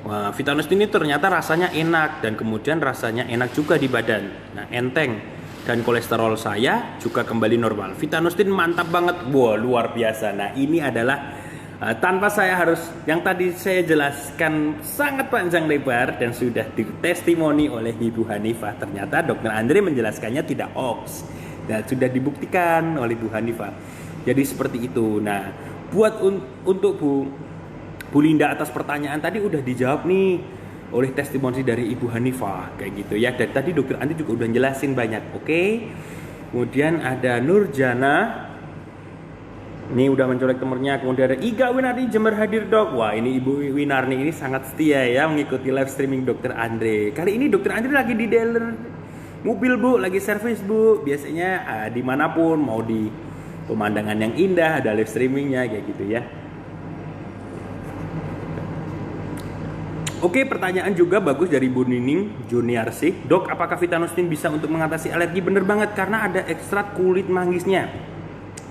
Wah, Vitanusin ini ternyata rasanya enak dan kemudian rasanya enak juga di badan. Nah, enteng dan kolesterol saya juga kembali normal. Vitanusin mantap banget, wah luar biasa. Nah, ini adalah tanpa saya harus yang tadi saya jelaskan sangat panjang lebar dan sudah ditestimoni oleh Ibu Hanifah. Ternyata Dokter Andre menjelaskannya tidak hoax dan sudah dibuktikan oleh Bu Hanifah. Jadi seperti itu. Nah, buat untuk Bu Linda atas pertanyaan tadi udah dijawab nih oleh testimoni dari Ibu Hanifah kayak gitu ya. Dan tadi Dokter Andi juga udah jelasin banyak. Oke. Kemudian ada Nurjana. Ini udah mencolek temennya. Kemudian ada Iga Winarni Jember hadir dok. Wah, ini Ibu Winarni ini sangat setia ya mengikuti live streaming Dokter Andre. Kali ini Dokter Andre lagi di dealer mobil Bu, lagi servis Bu. Biasanya dimanapun, mau di pemandangan yang indah ada live streamingnya kayak gitu ya. Oke, pertanyaan juga bagus dari Bu Nining Juniarsi. Dok, apakah Vitanusin bisa untuk mengatasi alergi? Bener banget, karena ada ekstrak kulit manggisnya.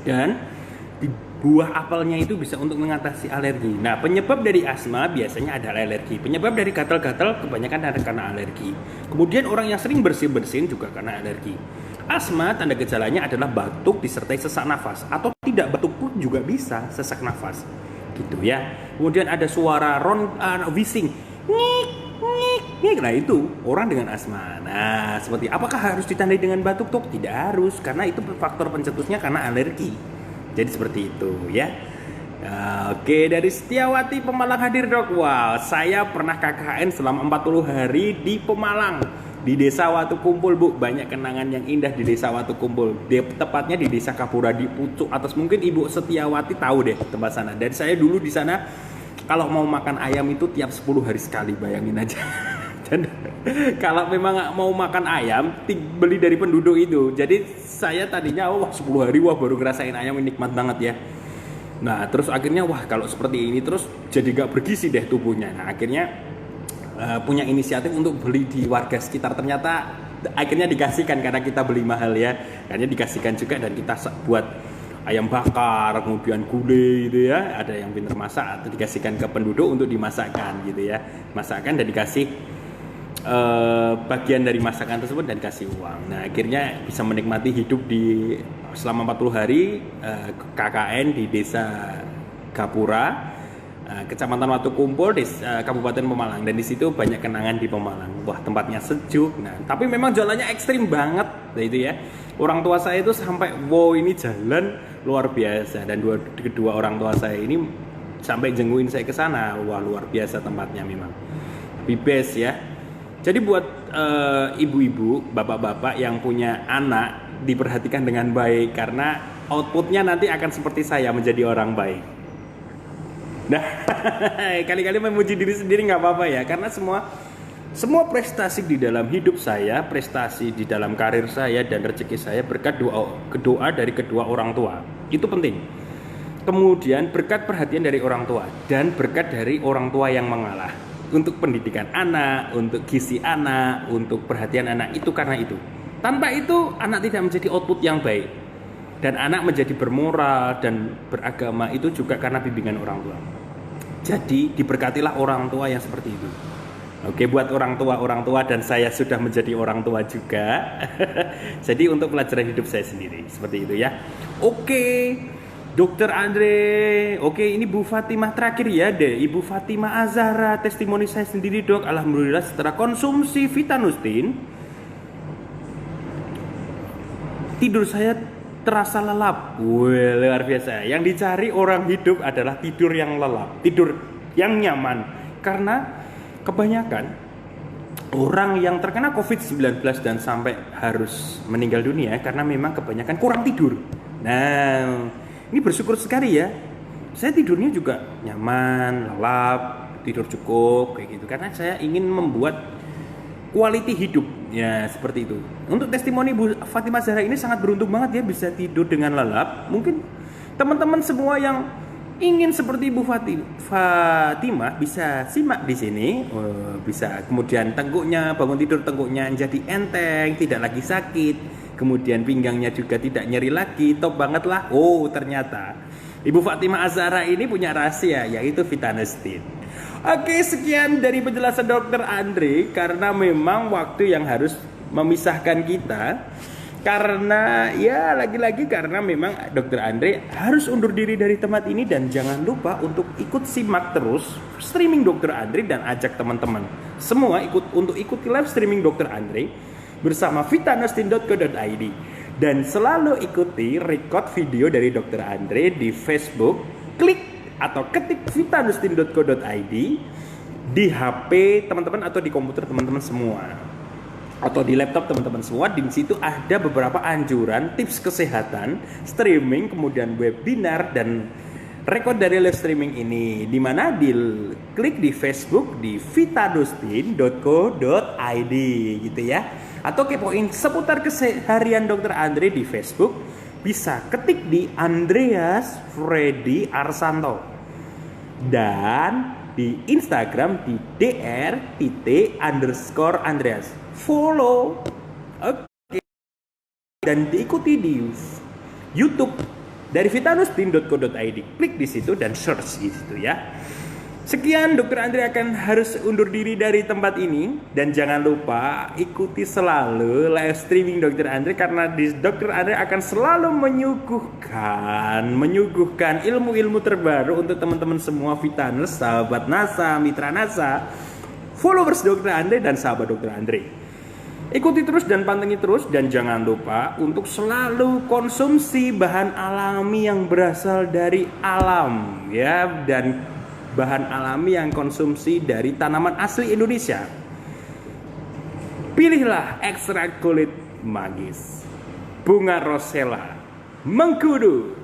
Dan di buah apelnya itu bisa untuk mengatasi alergi. Nah, penyebab dari asma biasanya adalah alergi. Penyebab dari gatal-gatal kebanyakan ada karena alergi. Kemudian orang yang sering bersin-bersin juga karena alergi. Asma tanda gejalanya adalah batuk disertai sesak nafas. Atau tidak batuk pun juga bisa sesak nafas. Gitu ya. Kemudian ada suara wheezing. Nah, itu orang dengan asma. Nah, seperti apakah harus ditandai dengan batuk tok? Tidak harus, karena itu faktor pencetusnya karena alergi. Jadi seperti itu ya. Oke, dari Setiawati Pemalang hadir dok. Wow, saya pernah KKN selama 40 hari di Pemalang, di Desa Watu Kumpul Bu. Banyak kenangan yang indah di Desa Watu Kumpul. Tepatnya di Desa Kapura di Pucuk Atas. Mungkin Ibu Setiawati tahu deh tempat sana. Dan saya dulu di sana kalau mau makan ayam itu tiap 10 hari sekali, bayangin aja. Dan kalau memang mau makan ayam, beli dari penduduk itu. Jadi saya tadinya 10 hari baru ngerasain ayam ini nikmat banget ya. Nah, terus akhirnya kalau seperti ini terus jadi gak bergizi deh tubuhnya. Nah, akhirnya punya inisiatif untuk beli di warga sekitar. Ternyata akhirnya dikasihkan karena kita beli mahal ya. Akhirnya dikasihkan juga dan kita buat ayam bakar, kemudian gulai gitu ya. Ada yang pintar masak atau dikasihkan ke penduduk untuk dimasakkan gitu ya. Masakkan dan dikasih bagian dari masakan tersebut dan dikasih uang. Nah, akhirnya bisa menikmati hidup di selama 40 hari KKN di Desa Gapura, Kecamatan Watu Kumpul, Kabupaten Pemalang. Dan di situ banyak kenangan di Pemalang. Wah, tempatnya sejuk. Nah, tapi memang jalannya ekstrim banget, nah itu ya. Orang tua saya itu sampai ini jalan luar biasa, dan kedua orang tua saya ini sampai jengguin saya ke sana. Wah, luar biasa tempatnya memang. Lebih best ya. Jadi buat ibu-ibu, bapak-bapak yang punya anak, diperhatikan dengan baik karena outputnya nanti akan seperti saya, menjadi orang baik. Nah, kali-kali memuji diri sendiri nggak apa-apa ya, karena semua prestasi di dalam hidup saya, prestasi di dalam karir saya dan rezeki saya berkat doa dari kedua orang tua. Itu penting. Kemudian berkat perhatian dari orang tua dan berkat dari orang tua yang mengalah. Untuk pendidikan anak, untuk gizi anak, untuk perhatian anak, itu karena itu. Tanpa itu anak tidak menjadi output yang baik. Dan anak menjadi bermoral dan beragama itu juga karena bimbingan orang tua. Jadi diberkatilah orang tua yang seperti itu. Oke, buat orang tua dan saya sudah menjadi orang tua juga. Jadi untuk pelajaran hidup saya sendiri seperti itu ya. Oke. Dokter Andre, oke ini Bu Fatimah terakhir ya deh. Ibu Fatimah Azhara, testimoni saya sendiri dok. Alhamdulillah setelah konsumsi Vitanustin, tidur saya terasa lelap. Wah, luar biasa. Yang dicari orang hidup adalah tidur yang lelap, tidur yang nyaman. Karena kebanyakan orang yang terkena COVID-19 dan sampai harus meninggal dunia karena memang kebanyakan kurang tidur. Nah, ini bersyukur sekali ya. Saya tidurnya juga nyaman, lelap, tidur cukup kayak gitu. Karena saya ingin membuat quality hidup ya seperti itu. Untuk testimoni Bu Fatimah Zahra ini sangat beruntung banget ya bisa tidur dengan lelap. Mungkin teman-teman semua yang ingin seperti Bu Fatimah bisa simak di sini. Bisa kemudian bangun tidur tengkuknya jadi enteng, tidak lagi sakit. Kemudian pinggangnya juga tidak nyeri lagi, top banget lah. Oh ternyata Ibu Fatimah Azhara ini punya rahasia, yaitu Vitanustin. Oke, sekian dari penjelasan Dokter Andre. Karena memang waktu yang harus memisahkan kita. Karena ya lagi-lagi karena memang Dokter Andre harus undur diri dari tempat ini. Dan jangan lupa untuk ikut simak terus streaming Dokter Andre dan ajak teman-teman semua untuk ikuti live streaming Dokter Andre bersama vitanustin.co.id. Dan selalu ikuti record video dari Dokter Andre di Facebook. Klik atau ketik vitanustin.co.id di HP teman-teman atau di komputer teman-teman semua, atau di laptop teman-teman semua. Di situ ada beberapa anjuran tips kesehatan, streaming, kemudian webinar dan record dari live streaming ini, di mana klik di Facebook di vitanustin.co.id gitu ya. Atau kepoin seputar keseharian Dokter Andre di Facebook, bisa ketik di Andreas Freddy Arsanto. Dan di Instagram di dr_Andreas. Follow. Oke. Dan diikuti di YouTube dari vitanustin.co.id. Klik di situ dan search di situ ya. Sekian, Dokter Andre akan harus undur diri dari tempat ini. Dan jangan lupa ikuti selalu live streaming Dokter Andre, karena Dokter Andre akan selalu menyuguhkan ilmu-ilmu terbaru untuk teman-teman semua Vitanus, sahabat NASA, mitra NASA, followers Dokter Andre dan sahabat Dokter Andre. Ikuti terus dan pantengin terus, dan jangan lupa untuk selalu konsumsi bahan alami yang berasal dari alam ya, dan bahan alami yang konsumsi dari tanaman asli Indonesia. Pilihlah ekstrak kulit manggis, bunga rosella, mengkudu,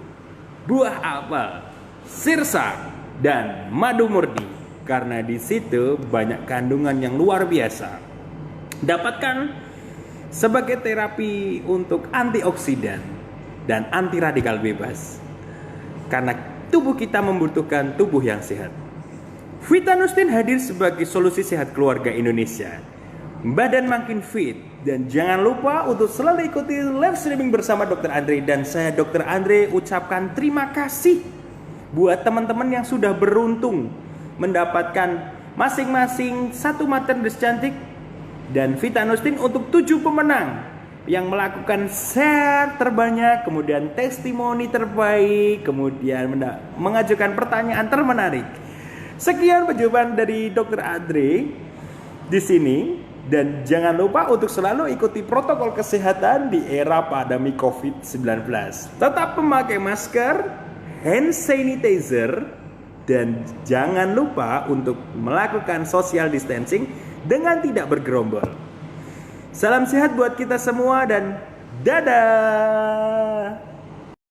buah apel, sirsak, dan madu murni. Karena di situ banyak kandungan yang luar biasa. Dapatkan sebagai terapi untuk antioksidan dan anti radikal bebas. Karena tubuh kita membutuhkan tubuh yang sehat. Vitanustin hadir sebagai solusi sehat keluarga Indonesia. Badan makin fit. Dan jangan lupa untuk selalu ikuti live streaming bersama Dokter Andre. Dan saya Dokter Andre ucapkan terima kasih buat teman-teman yang sudah beruntung mendapatkan masing-masing satu materi cantik dan Vitanustin untuk 7 pemenang yang melakukan share terbanyak, kemudian testimoni terbaik, kemudian mengajukan pertanyaan termenarik. Sekian jawaban dari Dokter Andre di sini, dan jangan lupa untuk selalu ikuti protokol kesehatan di era pandemi COVID-19. Tetap memakai masker, hand sanitizer, dan jangan lupa untuk melakukan social distancing dengan tidak bergerombol. Salam sehat buat kita semua dan dadah.